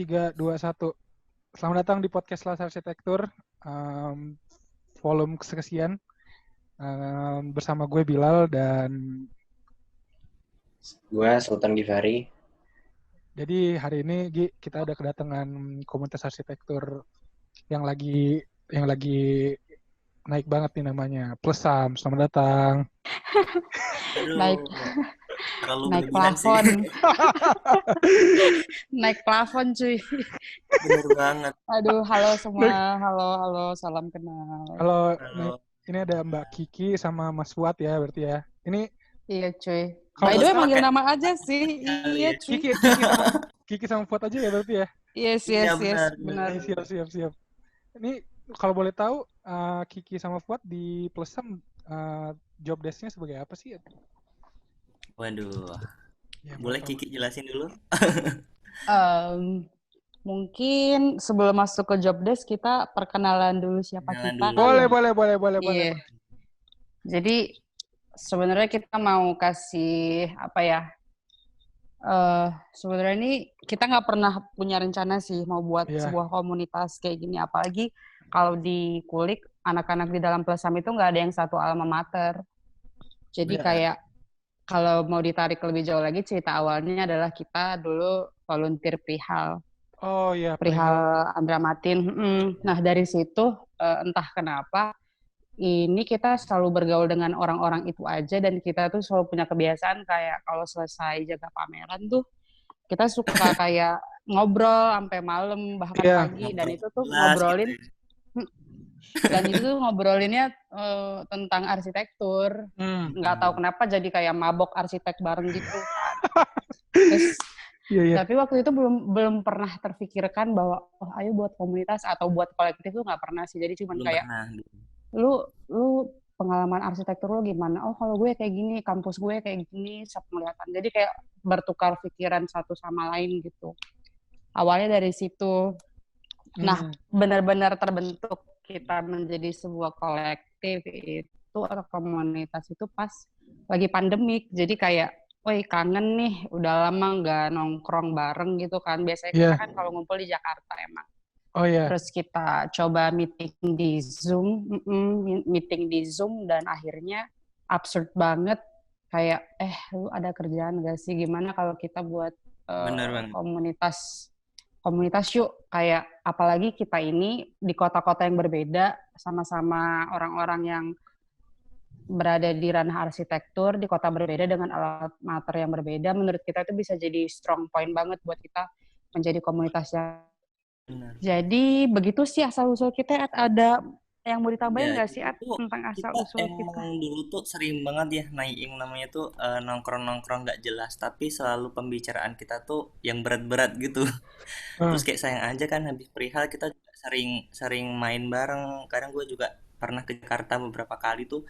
3, 2, 1. Selamat datang di podcast Las Arsitektur, volume kesekian. Bersama gue Bilal dan gue Sultan Givari. jadi hari ini kita ada kedatangan komunitas arsitektur yang lagi naik banget nih namanya Plesam. Selamat datang. Naik plafon. Naik plafon cuy. Bener banget. Aduh, halo semua. Halo, salam kenal. Halo. Ini ada Mbak Kiki sama Mas Fuad ya berarti ya. Ini iya cuy. By the way manggil nama aja sih. Iya cuy. Kiki sama Fuad aja ya berarti ya. Yes. Benar. Siap. Ini kalau boleh tahu Kiki sama Fuad di Plesam job desk-nya sebagai apa sih? Waduh. Ya, boleh Kiki jelasin dulu? Mungkin sebelum masuk ke job desk kita perkenalan dulu siapa kita. Boleh. Iya. Jadi sebenarnya kita mau kasih apa ya? Sebenarnya ini kita nggak pernah punya rencana sih mau buat sebuah komunitas kayak gini. Apalagi kalau di Kulik anak-anak di dalam Plesam itu nggak ada yang satu alma mater. Jadi kayak kalau mau ditarik lebih jauh lagi cerita awalnya adalah kita dulu volunteer Prihal. Oh iya, Prihal Andra Matin. Nah dari situ entah kenapa ini kita selalu bergaul dengan orang-orang itu aja dan kita tuh selalu punya kebiasaan kayak kalau selesai jaga pameran tuh kita suka kayak ngobrol sampai malam bahkan pagi dan itu tuh ngobrolin dan itu tuh ngobrolinnya tentang arsitektur. Nggak tahu kenapa jadi kayak mabok arsitek bareng gitu. Terus tapi waktu itu belum pernah terfikirkan bahwa ayo buat komunitas atau buat kolektif tuh nggak pernah sih. Jadi cuman kayak lu pengalaman arsitektur lu gimana? Oh kalau gue kayak gini, kampus gue kayak gini, penglihatan. Jadi kayak bertukar pikiran satu sama lain gitu. Awalnya dari situ. Nah benar-benar terbentuk kita menjadi sebuah kolektif itu atau komunitas itu pas lagi pandemik. Jadi kayak kangen nih, udah lama nggak nongkrong bareng gitu kan. Biasanya kita kan kalau ngumpul di Jakarta emang. Oh iya. Terus kita coba meeting di Zoom dan akhirnya absurd banget. Kayak, lu ada kerjaan nggak sih? Gimana kalau kita buat komunitas yuk? Kayak apalagi kita ini di kota-kota yang berbeda, sama-sama orang-orang yang berada di ranah arsitektur di kota berbeda dengan alat mater yang berbeda, menurut kita itu bisa jadi strong point banget buat kita menjadi komunitas yang jadi begitu sih asal-usul kita. Ada yang mau ditambahin nggak sih tentang asal-usul kita? Emang dulu tuh sering banget ya naik namanya tuh nongkrong-nongkrong nggak jelas, tapi selalu pembicaraan kita tuh yang berat-berat gitu. Terus kayak sayang aja kan habis Prihal kita juga sering main bareng. Kadang gue juga pernah ke Jakarta beberapa kali tuh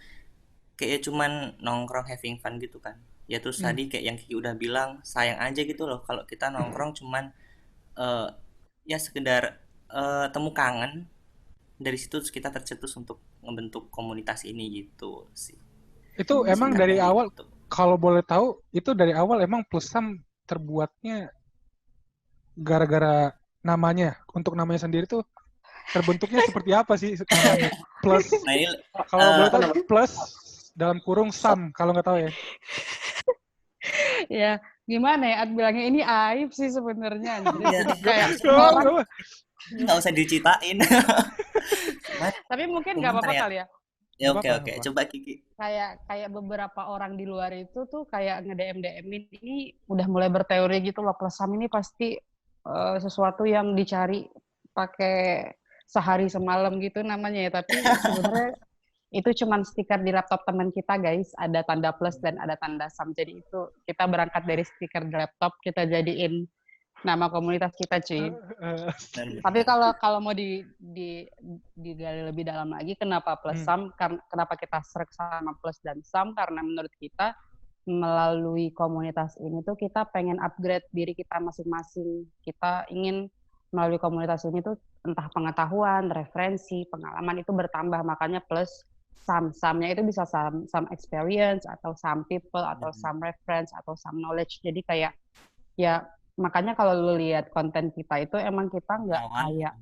kayak cuman nongkrong having fun gitu kan. Ya terus tadi kayak yang Kiki udah bilang sayang aja gitu loh kalau kita nongkrong cuman ya sekedar temu kangen. Dari situ kita tercetus untuk membentuk komunitas ini gitu sih. Itu emang dari awal gitu. Kalau boleh tahu itu dari awal emang Plesam terbuatnya gara-gara namanya, untuk namanya sendiri tuh terbentuknya seperti apa sih namanya? Plus kalau boleh tahu plus dalam kurung Sam kalau nggak tahu ya. Ya gimana ya? Bilangnya ini aib sih sebenarnya. Jadi kayak nggak usah diceritain. Tapi mungkin nggak apa-apa kali ya. Ya oke. Coba Kiki. Kayak beberapa orang di luar itu tuh kayak nge-DM-in ini udah mulai berteori gitu loh. Plesam ini pasti sesuatu yang dicari pakai sehari semalam gitu namanya ya. Tapi sebenarnya itu cuman stiker di laptop teman kita guys, ada tanda plus dan ada tanda sam. Jadi itu kita berangkat dari stiker di laptop, kita jadiin nama komunitas kita cuy. Tapi kalau mau digali lebih dalam lagi kenapa plus sam, kenapa kita search sama plus dan sam, karena menurut kita melalui komunitas ini tuh kita pengen upgrade diri kita masing-masing. Kita ingin melalui komunitas ini tuh entah pengetahuan, referensi, pengalaman itu bertambah, makanya plus some-nya itu bisa some experience atau some people atau some reference atau some knowledge. Jadi kayak ya makanya kalau lu lihat konten kita itu emang kita nggak kayak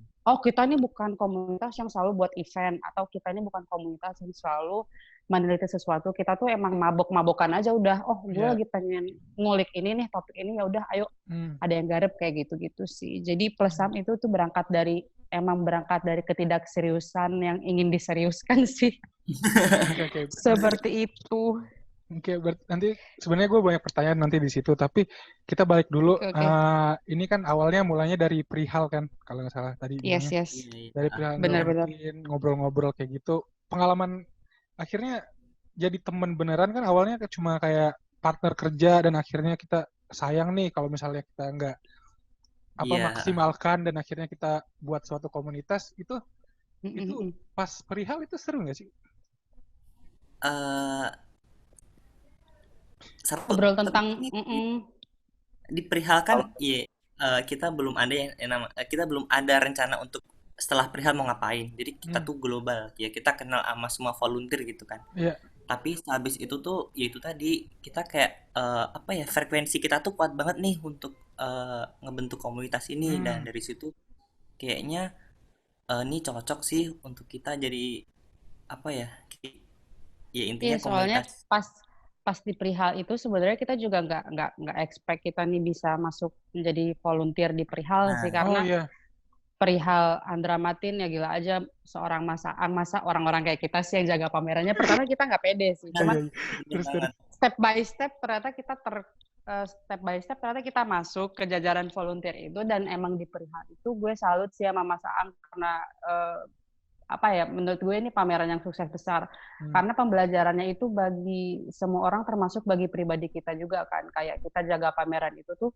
kita ini bukan komunitas yang selalu buat event, atau kita ini bukan komunitas yang selalu meneliti sesuatu. Kita tuh emang mabok-mabokan aja udah. Gue lagi pengen ngulik ini nih, topik ini, ya udah ayo. Ada yang garap kayak gitu-gitu sih. Jadi Plesam itu tuh berangkat dari ketidakseriusan yang ingin diseriuskan sih. Okay. Seperti itu. Oke, nanti sebenarnya gue banyak pertanyaan nanti di situ, tapi kita balik dulu. Ini kan awalnya mulanya dari perihal kan, kalau nggak salah tadi. Yes. Dari perihal Benar-benar ngobrol-ngobrol kayak gitu. Pengalaman akhirnya jadi teman beneran kan, awalnya cuma kayak partner kerja, dan akhirnya kita sayang nih kalau misalnya kita nggak maksimalkan, dan akhirnya kita buat suatu komunitas itu pas perihal itu seru nggak sih? Ngobrol tentang di perihal kan kita belum ada rencana untuk setelah perihal mau ngapain. Jadi kita tuh global ya, kita kenal sama semua volunteer gitu kan. Tapi habis itu tuh ya itu tadi kita kayak frekuensi kita tuh kuat banget nih untuk ngebentuk komunitas ini, dan dari situ kayaknya ini cocok sih untuk kita jadi intinya soalnya komunitas. pas di perihal itu sebenarnya kita juga nggak expect kita nih bisa masuk menjadi volunteer di perihal sih, karena perihal Andra Matin ya gila aja, seorang masa orang-orang kayak kita sih yang jaga pamerannya. Pertama kita nggak pede sih, cuman step by step ternyata kita masuk ke jajaran volunteer itu, dan emang di perihal itu gue salut sih sama Mas Aang, karena menurut gue ini pameran yang sukses besar. Karena pembelajarannya itu bagi semua orang, termasuk bagi pribadi kita juga kan. Kayak kita jaga pameran itu tuh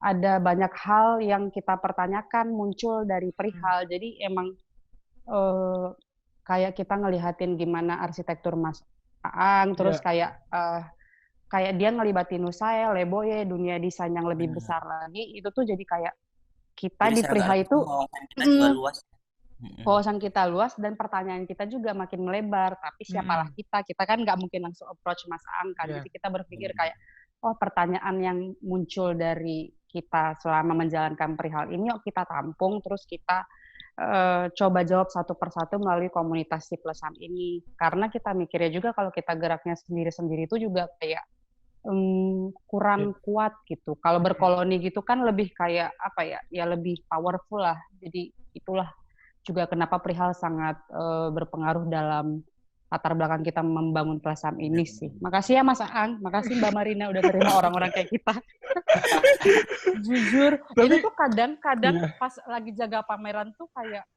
ada banyak hal yang kita pertanyakan muncul dari perihal. Jadi emang kayak kita ngelihatin gimana arsitektur Mas Aang, terus kayak dia ngelibatin Nusail, Leboye, dunia desain yang lebih besar lagi. Itu tuh jadi kayak kita jadi di perihal itu wawasan kita luas, dan pertanyaan kita juga makin melebar. Tapi siapalah kita kan nggak mungkin langsung approach Mas Aang kan. Jadi kita berpikir kayak pertanyaan yang muncul dari kita selama menjalankan perihal ini yuk kita tampung, terus kita coba jawab satu persatu melalui komunitas si Plesam ini. Karena kita mikirnya juga kalau kita geraknya sendiri-sendiri itu juga kayak kurang kuat gitu. Kalau berkoloni gitu kan lebih kayak lebih powerful lah. Jadi itulah juga kenapa perihal sangat berpengaruh dalam latar belakang kita membangun Plesam ini sih. Makasih ya Mas Aang, makasih Mbak Marina udah terima orang-orang kayak kita. Jujur, ini tuh kadang-kadang pas lagi jaga pameran tuh kayak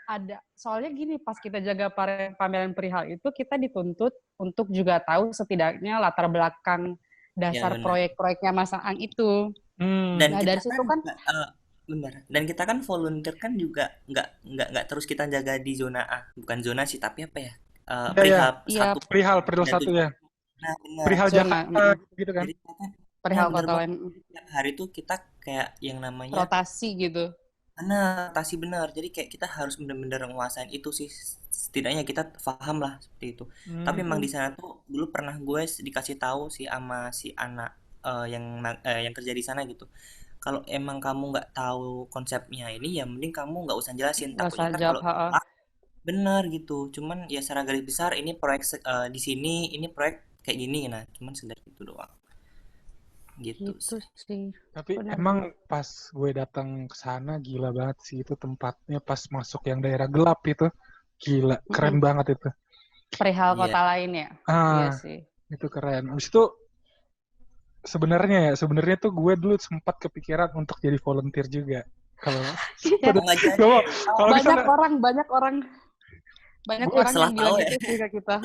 ada, soalnya gini, pas kita jaga pameran perihal itu kita dituntut untuk juga tahu setidaknya latar belakang dasar proyek-proyeknya Mas Aang itu. Dan dari situ kan benar. Dan kita kan volunteer kan juga nggak terus kita jaga di zona A, bukan zona sih, tapi perihal satu ya. Nah, perihal Jakarta gitu kan. Jadi perihal kota lain. Tiap hari tuh kita kayak yang namanya rotasi gitu. Rotasi benar. Jadi kayak kita harus benar-benar menguasain itu sih. Setidaknya kita paham lah seperti itu. Tapi emang di sana tuh dulu pernah gue dikasih tahu sih sama si anak yang kerja di sana gitu. Kalau emang kamu nggak tahu konsepnya ini, ya mending kamu nggak usah jelasin. Takutnya kan kalau bener gitu. Cuman ya secara garis besar ini proyek di sini, ini proyek kayak gini, nah cuman sekedar itu doang. Gitu sih. Tapi emang pas gue datang ke sana gila banget sih itu tempatnya, pas masuk yang daerah gelap itu gila, keren banget itu. Perihal kota lain ya. Iya sih. Itu keren. Habis itu sebenarnya tuh gue dulu sempat kepikiran untuk jadi volunteer juga. Kalau banyak orang yang bilang gitu sih ke kita.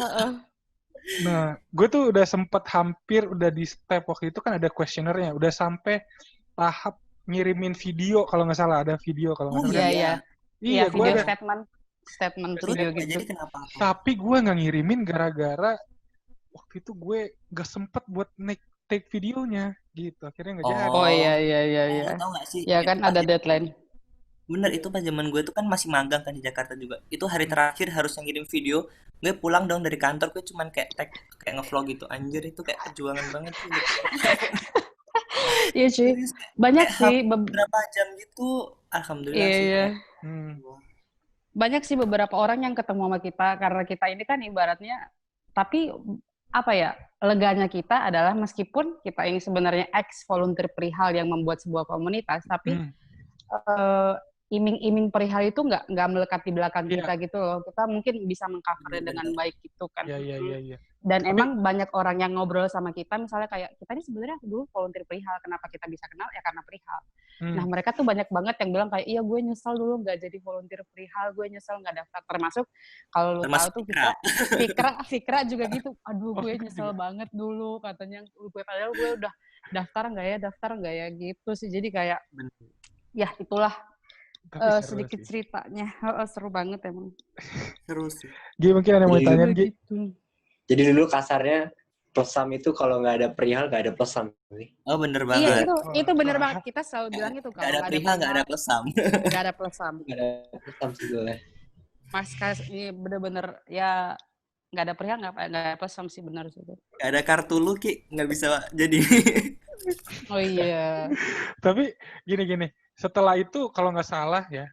Nah, gue tuh udah sempat hampir udah di step waktu itu kan ada questionnaire-nya, udah sampai tahap ngirimin video kalau nggak salah, ada video kalau nggak salah. Iya, gue ada statement video gitu. Jadi kenapa? Tapi gue nggak ngirimin gara-gara waktu itu gue nggak sempet buat take videonya gitu, akhirnya nggak jadi. Oh iya. Tahu nggak sih? Ya kan ada deadline. Bener, itu pas zaman gue tuh kan masih magang kan di Jakarta juga. Itu hari terakhir harus ngirim video. Gue pulang dong dari kantor, gue cuman kayak ngevlog gitu. Anjir, itu kayak perjuangan banget sih. Iya sih, Serius banyak kayak sih. berapa jam gitu. Alhamdulillah Iya, sih iya. kayak. Banyak sih beberapa orang yang ketemu sama kita karena kita ini kan ibaratnya, tapi apa ya, leganya kita adalah meskipun kita ini sebenarnya ex volunteer perihal yang membuat sebuah komunitas, tapi eh, iming-iming perihal itu nggak melekat di belakang kita gitu loh. Kita mungkin bisa mengcovernya dengan Bener-bener. baik gitu kan. Iya. Dan Tapi emang banyak orang yang ngobrol sama kita, misalnya kayak kita ini sebenarnya dulu volunteer perihal, kenapa kita bisa kenal ya karena perihal. Nah mereka tuh banyak banget yang bilang kayak iya gue nyesel dulu nggak jadi volunteer perihal, gue nyesel nggak daftar. Termasuk kalau lu tahu Termasuk tuh Fikra. Fikra juga gitu. Aduh gue Fikra nyesel juga. banget dulu katanya, gue padahal gue udah daftar nggak ya gitu sih. Jadi kayak Bener. ya itulah Tapi seru sedikit sih. ceritanya. Seru banget emang. Seru sih. Gi, mungkin ada yang mau Jadi ditanyain, Gi? Gitu. Jadi dulu kasarnya plesam itu kalau nggak ada perihal nggak ada plesam. Oh bener Iya banget. itu bener banget, kita selalu bilang itu Nggak kalau ada perihal nggak ada plesam. nggak ada plesam. Nggak ada plesam sebetulnya. Mas Kas ini bener-bener ya nggak ada perihal nggak ada plesam sih, bener sih itu. Nggak ada kartu lu Ki nggak bisa jadi. Oh iya. Tapi gini, setelah itu kalau nggak salah ya,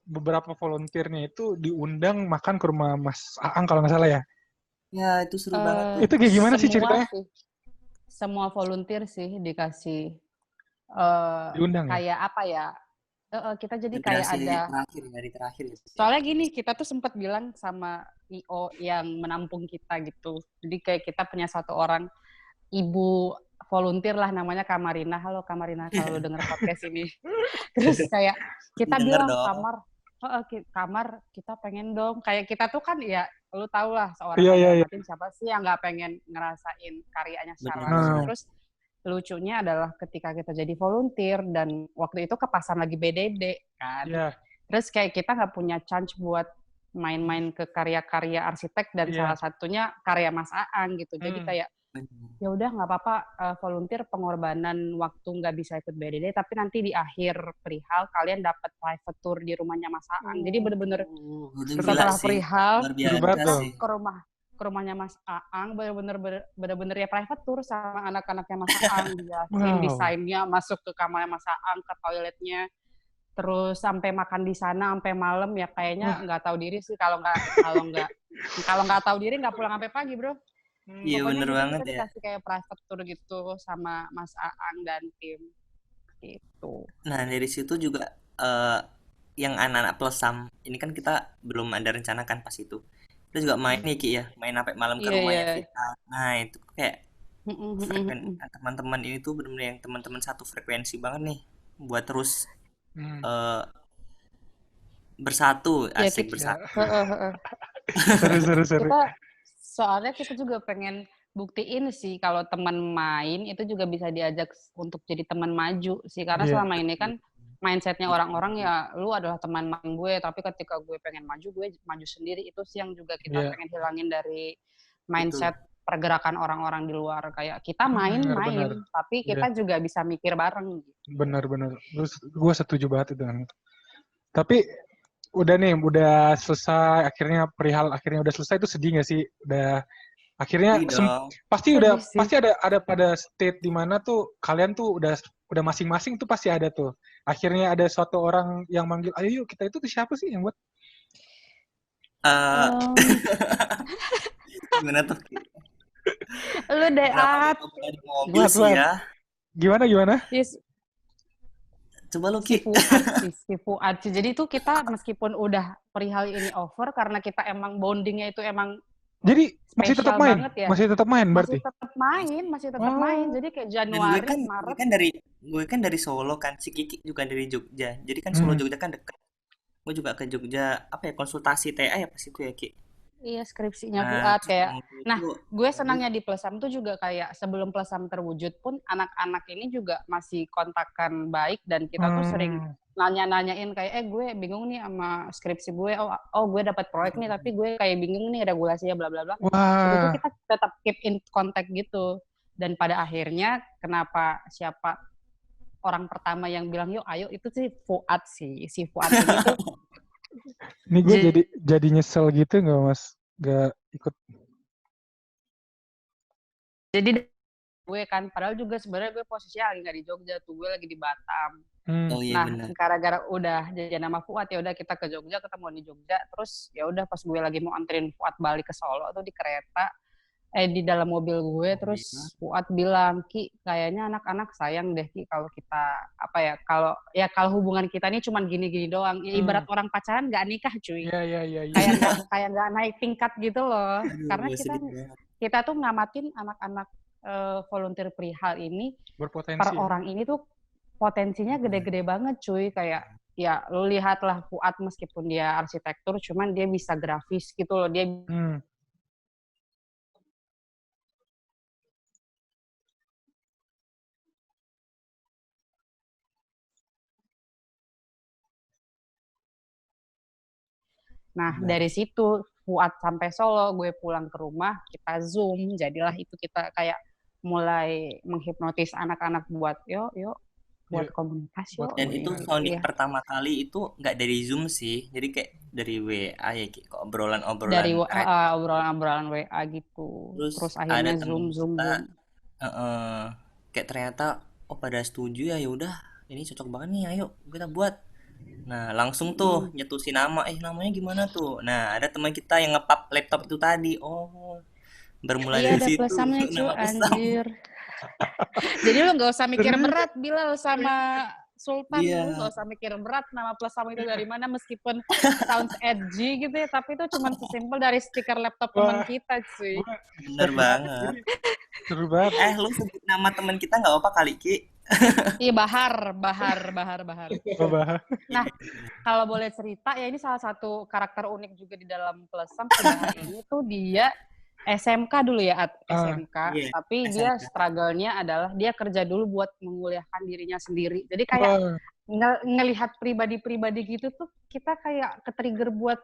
beberapa volunteernya itu diundang makan ke rumah Mas Aang kalau nggak salah ya. Ya itu seru banget tuh. Itu kayak gimana sih Semua ceritanya? sih, semua volunteer sih dikasih Diundang ya? kayak apa ya? Kita jadi kayak Integrasi ada. hari terakhir gitu. Soalnya gini, kita tuh sempat bilang sama IO yang menampung kita gitu. Jadi kayak kita punya satu orang ibu volunteer lah, namanya Kamarina. Halo Kamarina, kalau lu denger podcast ini. Terus kayak kita Denger bilang dong. kamar kita pengen dong. Kayak kita tuh kan ya, lu tau lah seorang Iya. Matin siapa sih yang nggak pengen ngerasain karyanya secara Bener. langsung. Terus lucunya adalah ketika kita jadi volunteer dan waktu itu ke pasar lagi BDD kan. Iya. Terus kayak kita nggak punya chance buat main-main ke karya-karya arsitek dan salah satunya karya Mas Aang gitu. Jadi kayak ya udah nggak apa-apa, volunteer pengorbanan waktu nggak bisa ikut BDD, tapi nanti di akhir perihal kalian dapat private tour di rumahnya Mas Aang. Jadi bener-bener setelah perihal ke rumahnya Mas Aang, bener-bener ya private tour sama anak-anaknya Mas Aang, dijelasin desainnya, masuk ke kamarnya Mas Aang, ke toiletnya, terus sampai makan di sana sampai malam ya kayaknya nggak tahu diri sih kalau nggak tahu diri nggak pulang sampai pagi bro. Iya Pokoknya bener gitu banget kita ya. dikasih kayak private tour gitu sama Mas Aang dan tim gitu. Nah dari situ juga yang anak-anak plesam ini kan kita belum ada rencana kan pas itu. Kita juga main nih Ki ya, main sampai malam ke rumahnya kita. Nah itu kayak teman-teman ini tuh benar-benar yang teman-teman satu frekuensi banget nih buat terus bersatu, asik bersatu. Seru. Soalnya kita juga pengen buktiin sih kalau teman main itu juga bisa diajak untuk jadi teman maju sih, karena selama ini kan mindsetnya orang-orang ya lu adalah teman main gue, tapi ketika gue pengen maju gue maju sendiri. Itu sih yang juga kita pengen hilangin dari mindset pergerakan orang-orang di luar, kayak kita main tapi kita juga bisa mikir bareng gitu. Bener gue setuju banget itu. Tapi udah selesai akhirnya perihal akhirnya udah selesai, itu sedih nggak sih? Udah akhirnya pasti ada pada state di mana tuh kalian tuh udah masing-masing tuh pasti ada tuh. Akhirnya ada suatu orang yang manggil, ayo yuk kita itu tuh siapa sih yang buat? Gimana tuh? Lu deh Gimana? Yes. Coba lu Ki. Si Fuad. Jadi itu kita meskipun udah perihal ini over, karena kita emang bondingnya itu emang jadi masih tetap main banget ya. Masih tetap main berarti? Masih tetap main. Jadi kayak Januari, Maret. Gue kan dari Solo kan, si Kiki juga dari Jogja. Jadi kan Solo Jogja kan dekat. Gue juga ke Jogja, konsultasi TA ya pas itu ya Ki. Iya, skripsinya Fuad kayak. Nah, gue senangnya di Plesam tuh juga kayak sebelum Plesam terwujud pun anak-anak ini juga masih kontakkan baik, dan kita tuh sering nanya-nanyain kayak gue bingung nih sama skripsi gue, oh gue dapat proyek nih tapi gue kayak bingung nih regulasinya bla bla bla. Itu tuh kita tetap keep in contact gitu. Dan pada akhirnya kenapa siapa orang pertama yang bilang yuk ayo itu sih Fuad sih. Si Fuad ini tuh ini gue jadi nyesel gitu nggak Mas? Nggak ikut. Jadi gue kan, padahal juga sebenarnya gue posisinya lagi nggak di Jogja tuh, gue lagi di Batam. Oh iya Nah, benar. gara-gara udah janjian sama Fuad, ya udah kita ke Jogja, ketemu di Jogja, terus ya udah pas gue lagi mau anterin Fuad balik ke Solo tuh di kereta, di dalam mobil gue, terus Fuad bilang, Ki, kayaknya anak-anak sayang deh Ki kalau kita apa ya, kalau hubungan kita ini cuman gini-gini doang, ya ibarat orang pacaran nggak nikah cuy, Iya. kayak nggak naik tingkat gitu loh. Aduh, Karena sedih banget. kita tuh ngamatin anak-anak volunteer perihal ini, Berpotensi. per orang ini tuh potensinya gede-gede banget cuy, kayak ya lu lihatlah Fuad meskipun dia arsitektur, cuman dia bisa grafis gitu loh, dia Nah, dari situ Fuad sampai Solo, gue pulang ke rumah, kita Zoom, jadilah itu kita kayak mulai menghipnotis anak-anak buat yuk buat komunikasi yuk. Dan itu sounding pertama kali itu nggak dari Zoom sih, jadi kayak dari WA ya, kayak obrolan-obrolan. Dari obrolan WA gitu. Terus akhirnya ada Zoom. Kayak ternyata pada setuju ya udah ini cocok banget nih, ayo kita buat. Nah langsung tuh nyetusin namanya gimana tuh. Nah ada teman kita yang ngepap laptop itu tadi. Oh bermula dari situ. Iya ada cuy, anjir. Jadi lo nggak usah mikir berat, Bilal sama Sultan, lo nggak usah mikir berat nama Plesam itu dari mana, meskipun sounds edgy gitu ya, tapi itu cuma sesimpel dari stiker laptop teman kita cuy. Bener banget. Seru banget. Lu sebut nama teman kita nggak apa kali Ki? Iya Bahar. Nah kalau boleh cerita ya, ini salah satu karakter unik juga di dalam Plesam. Bahar ini tuh dia SMK dulu ya, SMK. Tapi SMK. Dia struggle-nya adalah dia kerja dulu buat menguliahkan dirinya sendiri. Jadi kayak ngelihat pribadi-pribadi gitu tuh, kita kayak ke-trigger buat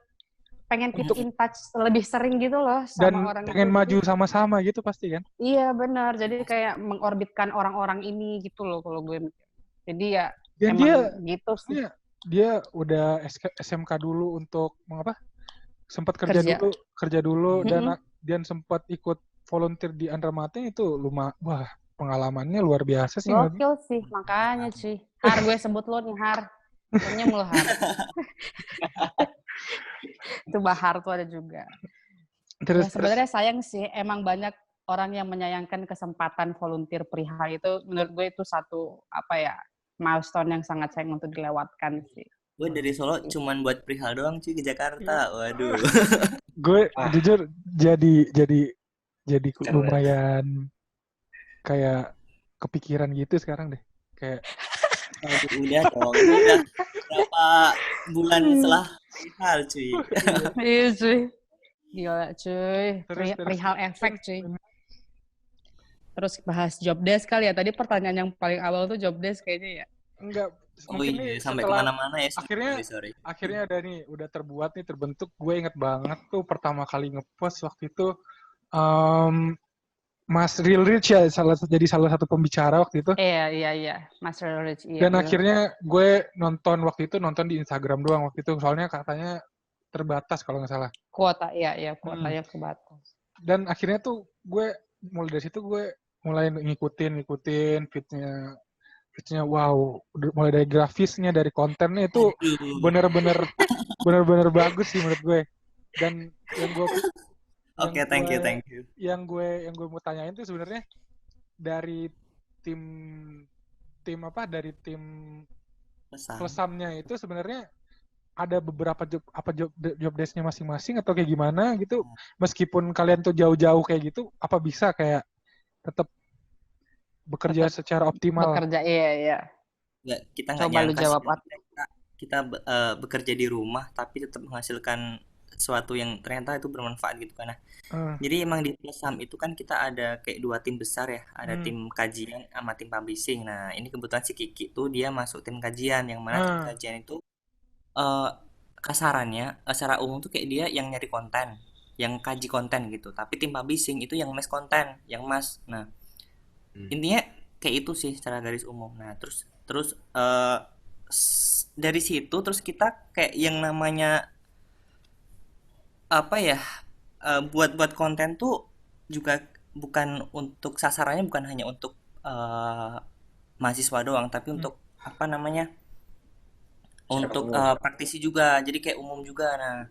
pengen keep in touch lebih sering gitu loh sama dan orang itu. Dan pengen maju sama-sama gitu pasti kan? Iya benar. Jadi kayak mengorbitkan orang-orang ini gitu loh kalau gue mikir. Jadi ya dan emang dia, gitu sih. Dia udah SMK dulu untuk mengapa? Sempat kerja dulu dan sempat ikut volunteer di Andramate itu wah pengalamannya luar biasa sih. Gokil sih, makanya sih. Har, gue sebut lo nih Har. Punya mulu Har. Itu Bahar tuh ada juga. Terus sebenarnya sayang sih, emang banyak orang yang menyayangkan kesempatan volunteer perihal itu. Menurut gue itu satu milestone yang sangat sayang untuk dilewatkan sih. Gue dari Solo cuman buat perihal doang cuy ke Jakarta. Waduh. Gue jujur jadi lumayan kayak kepikiran gitu sekarang deh. Kayak udah berapa bulan setelah perihal cuy. Iya cuy. Gila cuy. Perihal efek cuy. Terus bahas job desk kali ya. Tadi pertanyaan yang paling awal tuh job desk kayaknya ya. Enggak. Sampai kemana-mana ya. Akhirnya ada nih, udah terbuat nih, terbentuk. Gue inget banget tuh pertama kali ngepost waktu itu Mas Real Rich ya jadi salah satu pembicara waktu itu. Iya. Mas Real Rich. Iya, dan akhirnya gue nonton di Instagram doang waktu itu. Soalnya katanya terbatas kalau nggak salah. Kuota, iya kuotanya terbatas. Dan akhirnya tuh gue mulai dari situ gue mulai ngikutin fitnya wow, mulai dari grafisnya, dari kontennya itu benar-benar bagus sih menurut gue. Dan yang gue thank you. Yang gue mau tanyain tuh sebenarnya dari tim Plesamnya itu sebenarnya ada beberapa job desk-nya masing-masing atau kayak gimana gitu. Meskipun kalian tuh jauh-jauh kayak gitu, apa bisa kayak tetap bekerja secara optimal? Iya. Nggak, kita nggak nyangka kita bekerja di rumah tapi tetap menghasilkan sesuatu yang ternyata itu bermanfaat gitu kan. Jadi emang di Plesam itu kan kita ada kayak 2 tim besar ya, ada tim kajian sama tim publishing. Nah ini kebetulan si Kiki tuh dia masuk tim kajian, yang mana tim kajian itu kasarannya secara umum tuh kayak dia yang nyari konten, yang kaji konten gitu. Tapi tim publishing itu yang mes konten, yang mas. Nah intinya kayak itu sih secara garis umum. Nah terus dari situ terus kita kayak yang namanya buat konten tuh juga bukan untuk sasarannya bukan hanya untuk mahasiswa doang, tapi untuk apa namanya, untuk praktisi juga, jadi kayak umum juga. Nah,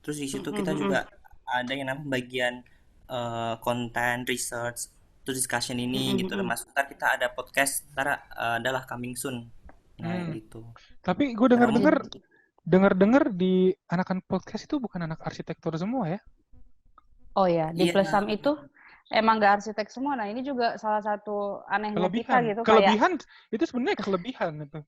terus di situ kita juga ada yang namanya bagian konten research, terus discussion ini gitu. Termasuk ntar kita ada podcast, ntar adalah coming soon. Nah gitu. Tapi gue dengar di anak-anak podcast itu bukan anak arsitektur semua ya? Oh ya, di Iya. Plesam itu emang nggak arsitek semua. Nah ini juga salah satu anehnya kita gitu. Kelebihan itu sebenarnya kelebihan itu.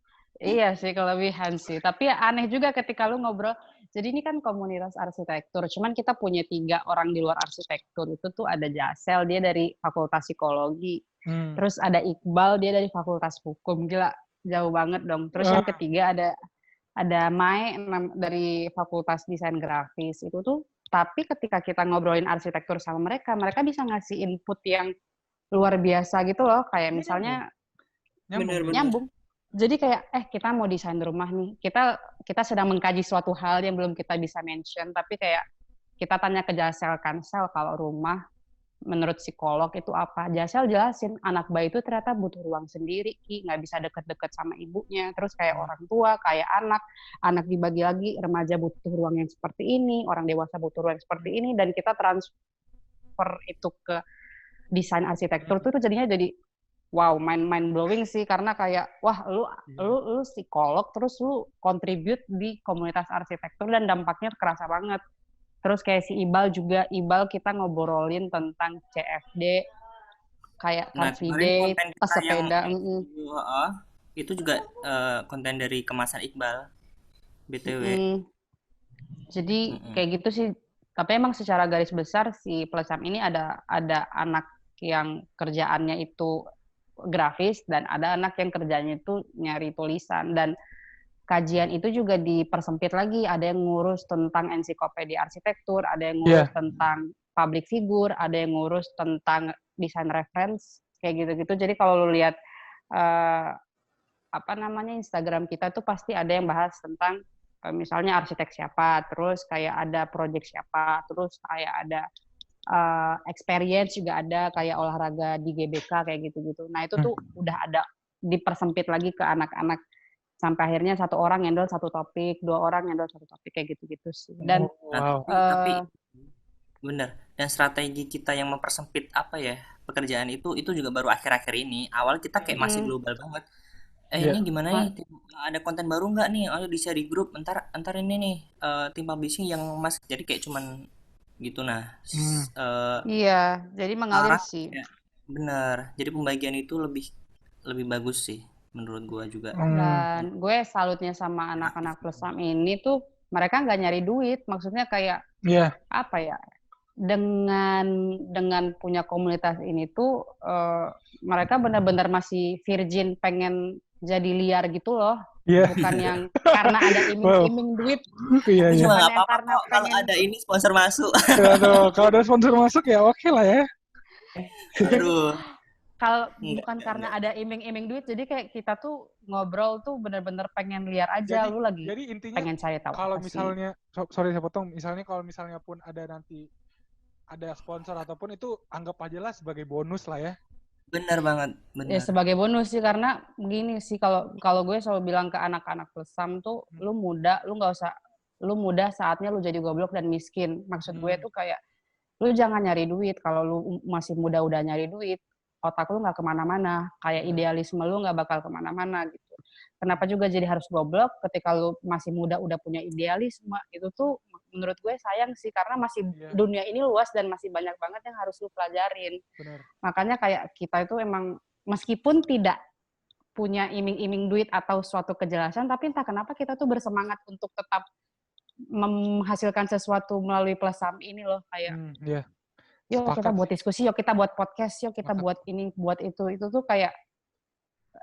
Iya sih, kelebihan sih. Tapi ya aneh juga ketika lu ngobrol. Jadi ini kan komunitas arsitektur. Cuman kita punya 3 orang di luar arsitektur. Itu tuh ada Jasel, dia dari Fakultas Psikologi. Terus ada Iqbal, dia dari Fakultas Hukum. Gila, jauh banget dong. Terus yang ketiga ada Mai dari Fakultas Desain Grafis. Itu tuh, tapi ketika kita ngobrolin arsitektur sama mereka bisa ngasih input yang luar biasa gitu loh. Kayak misalnya nyambung. Jadi kayak kita mau desain rumah nih. Kita sedang mengkaji suatu hal yang belum kita bisa mention, tapi kayak kita tanya ke Jasel kan, Sel, kalau rumah menurut psikolog itu apa? Jasel jelasin, anak bayi itu ternyata butuh ruang sendiri, Ki, nggak bisa deket-deket sama ibunya. Terus kayak orang tua, kayak anak dibagi lagi, remaja butuh ruang yang seperti ini, orang dewasa butuh ruang yang seperti ini, dan kita transfer itu ke desain arsitektur tuh jadinya jadi wow, mind blowing sih, karena kayak wah lu psikolog terus lu contribute di komunitas arsitektur dan dampaknya kerasa banget. Terus kayak si Ibal kita ngobrolin tentang CFD, kayak Car Free Day, pesepeda. Itu juga konten dari kemasan Iqbal, BTW. Jadi kayak gitu sih. Tapi emang secara garis besar si Plesam ini ada anak yang kerjaannya itu grafis dan ada anak yang kerjanya itu nyari tulisan, dan kajian itu juga dipersempit lagi. Ada yang ngurus tentang ensiklopedia arsitektur, ada yang ngurus tentang public figure, ada yang ngurus tentang desain reference, kayak gitu-gitu. Jadi kalau lu lihat Instagram kita tuh pasti ada yang bahas tentang misalnya arsitek siapa, terus kayak ada project siapa, terus kayak ada experience juga ada, kayak olahraga di GBK kayak gitu-gitu. Nah itu tuh udah ada dipersempit lagi ke anak-anak sampai akhirnya 1 orang handle 1 topik, 2 orang handle 1 topik kayak gitu-gitu sih. Dan tapi bener. Dan strategi kita yang mempersempit pekerjaan itu juga baru akhir-akhir ini. Awal kita kayak masih global banget. Ini gimana nih? Ada konten baru nggak nih? Ayo di-share di grup. Entar ini nih tim publishing yang jadi kayak cuman gitu. Nah iya, jadi mengalir sih. Ya, bener, jadi pembagian itu lebih bagus sih menurut gue juga. Dan gue salutnya sama anak-anak Plesam ini tuh mereka nggak nyari duit, maksudnya kayak apa ya, dengan punya komunitas ini tuh mereka benar-benar masih virgin, pengen jadi liar gitu loh. Bukan yang karena ada iming-iming duit. Cuma nggak apa-apa kalau ada ini sponsor masuk. Kalau ada sponsor masuk ya oke lah ya. Aduh. Kalau bukan karena ada iming-iming duit, jadi kayak kita tuh ngobrol tuh benar-benar pengen liar aja. Lu lagi jadi intinya, pengen cari tahu. Kalau misalnya, sorry saya potong, misalnya kalau misalnya pun ada nanti ada sponsor ataupun itu anggap aja lah sebagai bonus lah ya. Benar banget, benar. Ya sebagai bonus sih, karena begini sih, kalau gue selalu bilang ke anak-anak Plesam tuh, lu muda saatnya lu jadi goblok dan miskin. Maksud gue tuh kayak lu jangan nyari duit. Kalau lu masih muda udah nyari duit, otak lu nggak kemana-mana, kayak idealisme lu nggak bakal kemana-mana gitu. Kenapa juga jadi harus goblok ketika lu masih muda udah punya idealisme? Itu tuh menurut gue sayang sih, karena masih dunia ini luas dan masih banyak banget yang harus lu pelajarin. Benar. Makanya kayak kita itu emang meskipun tidak punya iming-iming duit atau suatu kejelasan, tapi entah kenapa kita tuh bersemangat untuk tetap menghasilkan sesuatu melalui Plesam ini loh, kayak yuk kita buat diskusi, yuk kita buat podcast, yuk kita buat ini, buat itu tuh kayak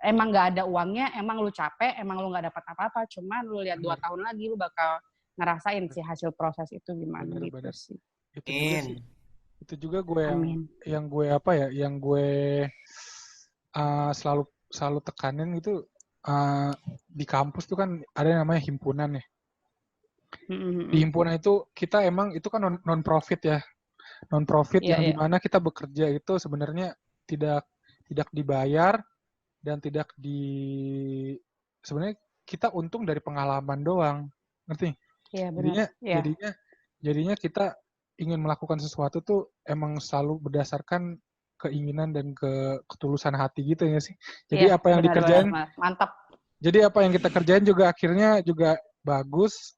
emang nggak ada uangnya, emang lu capek, emang lu nggak dapat apa-apa, cuman lu lihat 2 tahun lagi lu bakal ngerasain sih hasil proses itu gimana. Gitu sih. Itu juga gue yang gue selalu tekanin itu di kampus tuh kan ada yang namanya himpunan ya. Di himpunan itu kita emang itu kan non profit ya. non profit Iya, yang iya. dimana kita bekerja itu sebenarnya tidak dibayar dan tidak sebenarnya kita untung dari pengalaman doang, ngerti? Iya, benar. Jadinya Iya. jadinya kita ingin melakukan sesuatu tuh emang selalu berdasarkan keinginan dan ketulusan hati gitu ya sih. Jadi Iya, apa yang benar, dikerjain, benar. Mantap. jadi apa yang kita kerjain juga akhirnya juga bagus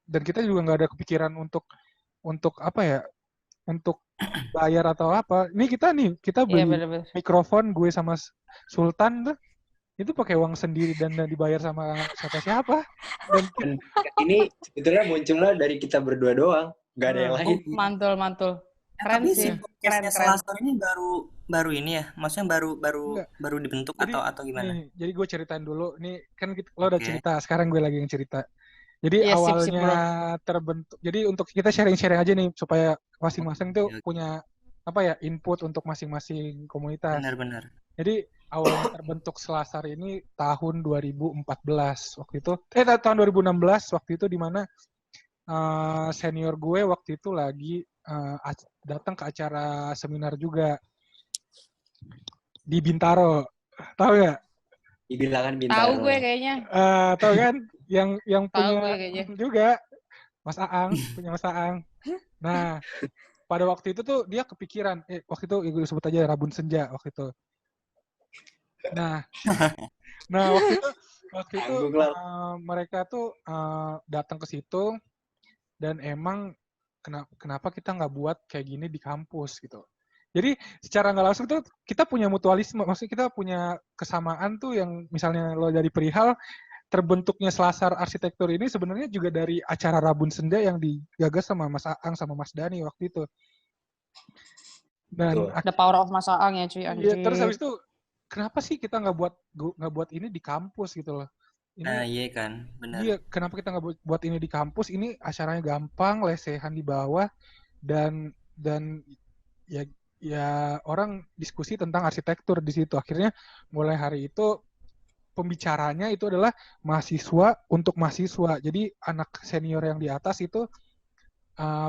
dan kita juga nggak ada kepikiran untuk apa ya, untuk bayar atau apa. Ini kita Iya, beli benar-benar. mikrofon gue sama Sultan tuh itu pakai uang sendiri dan dibayar sama siapa-siapa. Dan Dan ini sebetulnya munculnya dari kita berdua doang, nggak ada yang Nah, lain. Mantul. Keren Tapi si sih. podcastnya Keren. Selasar ini baru ini ya, maksudnya enggak. baru dibentuk Jadi atau gimana? jadi gue ceritain dulu. Nih kan lo udah Oke. cerita, sekarang gue lagi yang cerita. Jadi Iya, sip, awalnya bro. terbentuk. Jadi untuk kita sharing-sharing aja nih supaya masing-masing tuh Oke. punya apa ya, input untuk masing-masing komunitas. Benar. Jadi awalnya terbentuk Selasar ini tahun 2014 waktu itu. Tahun 2016 waktu itu di mana senior gue waktu itu lagi datang ke acara seminar juga di Bintaro. Tahu nggak? Di bilangan Tahu Bintaro. gue kayaknya. Tahu kan? Yang Tahu punya gue kayaknya. juga Mas Aang, punya Mas Aang. Nah, pada waktu itu tuh dia kepikiran, waktu itu gue sebut aja Rabun Senja waktu itu. Nah waktu itu mereka tuh datang ke situ dan emang kenapa kita nggak buat kayak gini di kampus gitu. Jadi secara nggak langsung tuh kita punya mutualisme, maksudnya kita punya kesamaan tuh yang misalnya lo dari perihal terbentuknya Selasar Arsitektur ini sebenarnya juga dari acara Rabun Senja yang digagas sama Mas Aang sama Mas Dani waktu itu. Dan The power of Mas Aang ya cuy, anjir. Iya, terus habis itu kenapa sih kita nggak buat ini di kampus gitu loh? Ini Iya kan, benar. Iya, kenapa kita nggak buat ini di kampus? Ini acaranya gampang, lesehan di bawah, dan ya orang diskusi tentang arsitektur di situ. Akhirnya mulai hari itu pembicaranya itu adalah mahasiswa untuk mahasiswa. Jadi anak senior yang di atas itu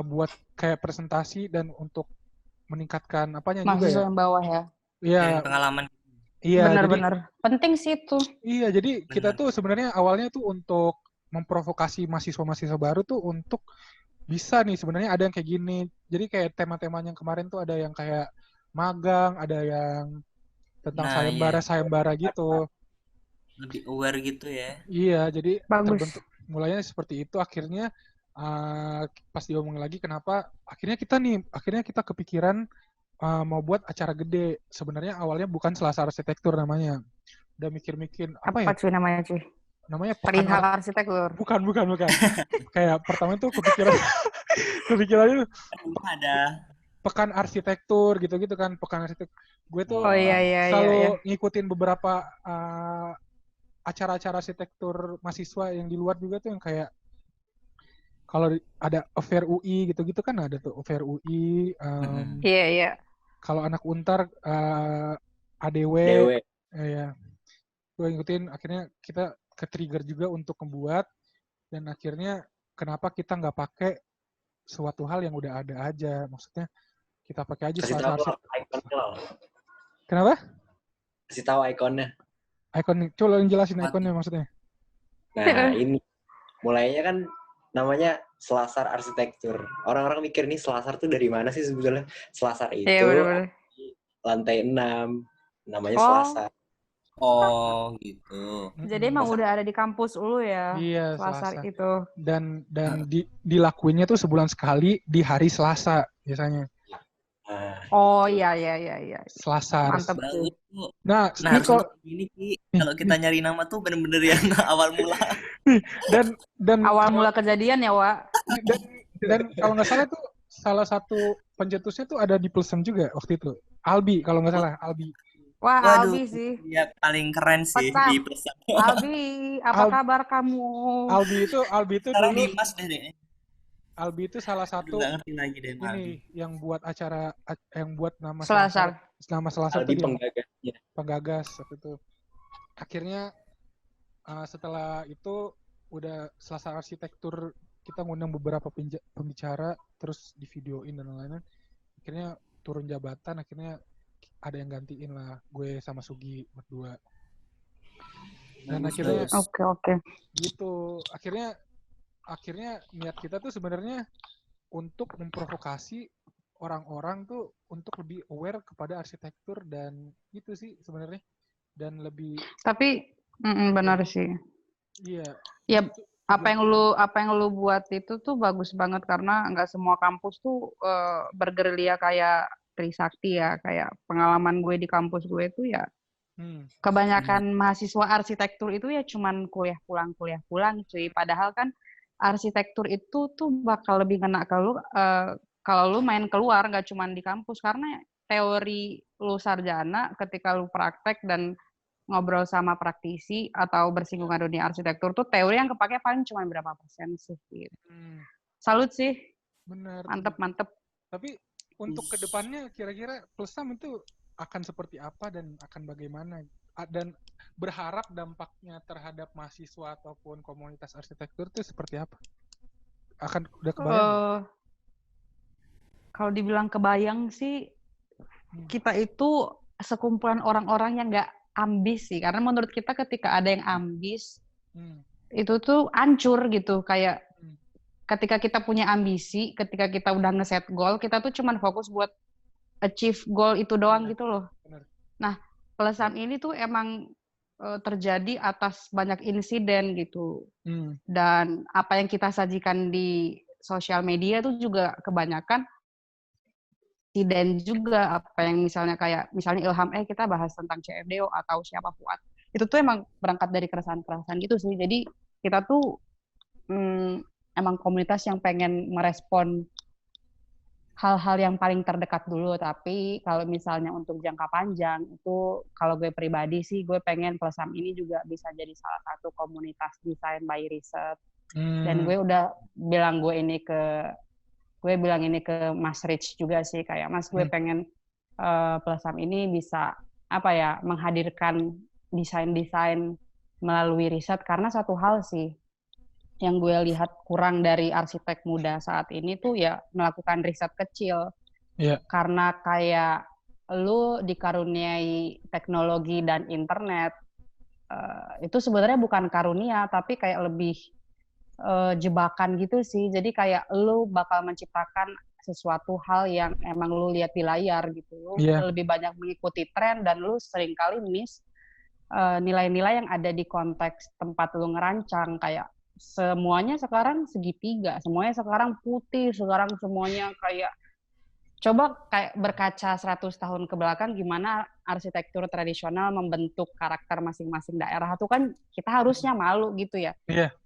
buat kayak presentasi dan untuk meningkatkan apanya juga ya. Mahasiswa yang bawah ya. Iya. Pengalaman. Iya, Benar. Penting sih itu. Iya, jadi kita tuh sebenarnya awalnya tuh untuk memprovokasi mahasiswa-mahasiswa baru tuh untuk bisa nih sebenarnya ada yang kayak gini. Jadi kayak tema-temanya yang kemarin tuh ada yang kayak magang, ada yang tentang sayembara gitu. Lebih aware gitu ya. Iya, jadi bagus. Terbentuk mulainya seperti itu. Akhirnya pas diomongin lagi kenapa akhirnya kita kepikiran mau buat acara gede. Sebenarnya awalnya bukan Selasar Arsitektur namanya. Udah mikir-mikir apa ya? Apa cuy namanya cuy? Namanya Perihal Arsitektur. Bukan. Kayak pertama itu kepikirannya ada Pekan Arsitektur gitu-gitu kan, Pekan Arsitektur. Gue tuh selalu ngikutin beberapa acara-acara arsitektur mahasiswa yang di luar juga tuh yang kayak kalau ada Fair UI gitu-gitu kan ada tuh Fair UI. Iya. Kalau anak Untar ADW. Ya. Gue ngikutin, akhirnya kita ke-trigger juga untuk membuat, dan akhirnya kenapa kita nggak pakai suatu hal yang udah ada aja. Maksudnya kita pakai aja Selasar. Kenapa? Kasih tahu ikonnya. Coba jelasin ikonnya maksudnya. Nah, ini mulainya kan namanya Selasar Arsitektur. Orang-orang mikir nih Selasar tuh dari mana sih sebetulnya? Selasar itu lantai 6, namanya Selasar. Oh, gitu. Jadi emang udah ada di kampus lu ya? Iya, Selasar Selasa. itu. Dan dilakuinnya tuh sebulan sekali di hari Selasa biasanya. Oh iya. Selasar. Mantap tuh. Nah ini kalau kita nyari nama tuh bener-bener yang awal mula. dan awal mula kejadian ya, Wak. Dan kalau nggak salah tuh salah satu pencetusnya tuh ada di Pilsen juga waktu itu. Albi kalau nggak salah, Albi. Wah, Albi sih. Ya paling keren sih di Pilsen. Albi, apa kabar kamu? Albi itu sekarang dulu. Dimas deh. Albi itu salah satu ngerti lagi deh, ini yang buat acara, yang buat nama Selasar. Nama Selasar Albi itu penggagas waktu itu. Akhirnya setelah itu udah Selasar Arsitektur, kita ngundang beberapa pembicara terus di videoin dan lain-lain. akhirnya turun jabatan, akhirnya ada yang gantiin lah gue sama Sugi berdua. Dan akhirnya oke. Gitu. Akhirnya niat kita tuh sebenarnya untuk memprovokasi orang-orang tuh untuk lebih aware kepada arsitektur, dan itu sih sebenarnya, dan lebih. Tapi benar sih. Iya. Ya, apa yang lu buat itu tuh bagus banget, karena nggak semua kampus tuh bergerilya kayak Trisakti ya. Kayak pengalaman gue di kampus gue tuh ya, kebanyakan mahasiswa arsitektur itu ya cuman kuliah pulang cuy. Padahal kan arsitektur itu tuh bakal lebih kena ke lu kalau lu main keluar, nggak cuman di kampus. Karena teori lu sarjana, ketika lu praktek dan ngobrol sama praktisi atau bersinggungan dunia arsitektur tuh, teori yang kepake paling cuma berapa persen sih gitu. Salut sih. Benar. Mantep. Tapi untuk kedepannya kira-kira Plesam itu akan seperti apa dan akan bagaimana? Dan berharap dampaknya terhadap mahasiswa ataupun komunitas arsitektur itu seperti apa? Udah kebayang? Kalau dibilang kebayang sih, kita itu sekumpulan orang-orang yang nggak ambis sih. Karena menurut kita ketika ada yang ambis, itu tuh hancur gitu. Kayak ketika kita punya ambisi, ketika kita udah ngeset goal, kita tuh cuman fokus buat achieve goal itu doang gitu loh. Benar. Nah, Plesam ini tuh emang terjadi atas banyak insiden gitu. Dan apa yang kita sajikan di sosial media tuh juga kebanyakan insiden juga. Apa yang misalnya Ilham, kita bahas tentang CFDO atau siapa Fuad. Itu tuh emang berangkat dari keresahan-keresahan gitu sih. Jadi kita tuh emang komunitas yang pengen merespon hal-hal yang paling terdekat dulu. Tapi kalau misalnya untuk jangka panjang, itu kalau gue pribadi sih, gue pengen Plesam ini juga bisa jadi salah satu komunitas desain by research. Dan gue udah bilang ini ke Mas Rich juga sih, kayak Mas, gue pengen Plesam ini bisa menghadirkan desain-desain melalui riset. Karena satu hal sih yang gue lihat kurang dari arsitek muda saat ini tuh ya melakukan riset kecil. Karena kayak lu dikaruniai teknologi dan internet, itu sebenarnya bukan karunia, tapi kayak lebih jebakan gitu sih. Jadi kayak lu bakal menciptakan sesuatu hal yang emang lu lihat di layar gitu. Lu lebih banyak mengikuti tren, dan lu seringkali miss nilai-nilai yang ada di konteks tempat lu ngerancang. Kayak semuanya sekarang segitiga, semuanya sekarang putih, sekarang semuanya kayak, coba kayak berkaca 100 tahun ke belakang gimana arsitektur tradisional membentuk karakter masing-masing daerah. Itu kan kita harusnya malu gitu ya.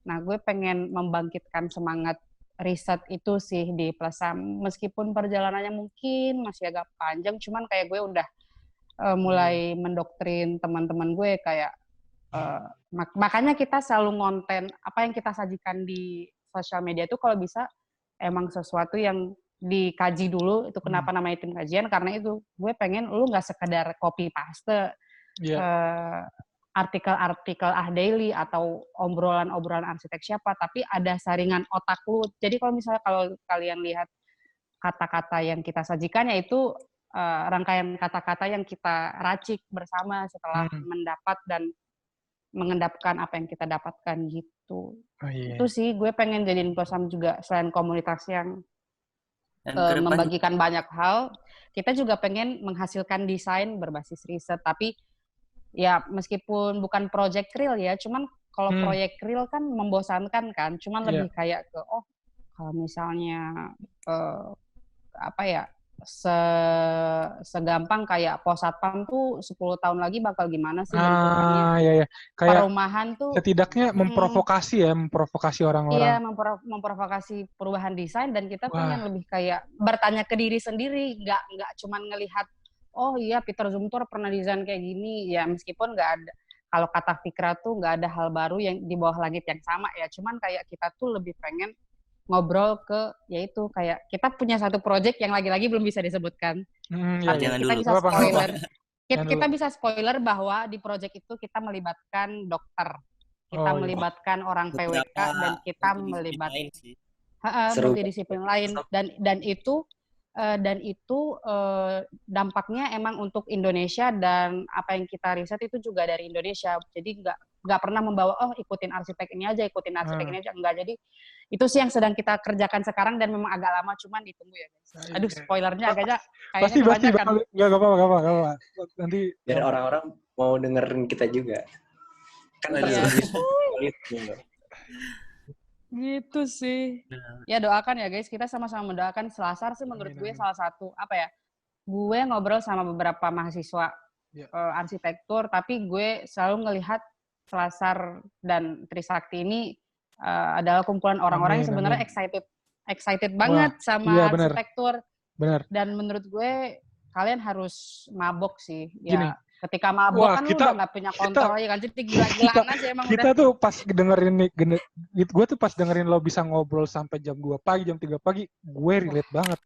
Nah, gue pengen membangkitkan semangat riset itu sih di Plesam. Meskipun perjalanannya mungkin masih agak panjang, cuman kayak gue udah mulai mendoktrin teman-teman gue kayak makanya kita selalu ngonten apa yang kita sajikan di sosial media itu kalau bisa emang sesuatu yang dikaji dulu. Itu kenapa namanya tim kajian, karena itu gue pengen lu nggak sekedar copy paste artikel-artikel daily atau obrolan arsitek siapa, tapi ada saringan otak lu. Jadi kalau misalnya kalian lihat kata-kata yang kita sajikan, yaitu rangkaian kata-kata yang kita racik bersama setelah mendapat dan mengendapkan apa yang kita dapatkan gitu. Itu sih gue pengen jadiin Plesam juga, selain komunitas yang membagikan banyak hal, kita juga pengen menghasilkan desain berbasis riset. Tapi ya meskipun bukan project real ya, cuman kalau proyek real kan membosankan kan, cuman lebih kayak ke kalau misalnya segampang kayak pos satpam tuh 10 tahun lagi bakal gimana sih bentukannya. Kayak perumahan tuh setidaknya memprovokasi orang-orang. Iya, memprovokasi perubahan desain, dan kita pengen lebih kayak bertanya ke diri sendiri, nggak cuman ngelihat Peter Zumthor pernah desain kayak gini ya, meskipun nggak ada, kalau kata Fikra tuh nggak ada hal baru yang di bawah langit yang sama ya, cuman kayak kita tuh lebih pengen ngobrol ke, yaitu kayak kita punya satu project yang lagi-lagi belum bisa disebutkan. Kita bisa spoiler. Kita bisa spoiler bahwa di project itu kita melibatkan dokter, kita melibatkan orang PWK, dan kita melibatkan multidisiplin lain, dan itu dan itu dampaknya emang untuk Indonesia, dan apa yang kita riset itu juga dari Indonesia. Jadi nggak pernah membawa ikutin arsitek ini aja, enggak. Jadi itu sih yang sedang kita kerjakan sekarang dan memang agak lama, cuman ditunggu ya guys. Aduh, spoilernya agaknya kayaknya kebanyakan. Nggak apa-apa. Nanti biar orang-orang mau dengerin kita juga. Kan gitu sih. Ya doakan ya guys, kita sama-sama mendoakan. Selasar sih menurut gue salah satu gue ngobrol sama beberapa mahasiswa arsitektur, tapi gue selalu ngelihat Selasar dan Trisakti ini adalah kumpulan orang-orang yang sebenarnya excited banget sama arsitektur. Benar. Dan menurut gue kalian harus mabok sih. Ya, ketika mabok kan lu udah gak punya kontrol ya kan, jadi gila-gilaan aja emang kita tuh pas dengerin gue tuh pas dengerin lo bisa ngobrol sampai jam 2 pagi, jam 3 pagi, gue relate banget.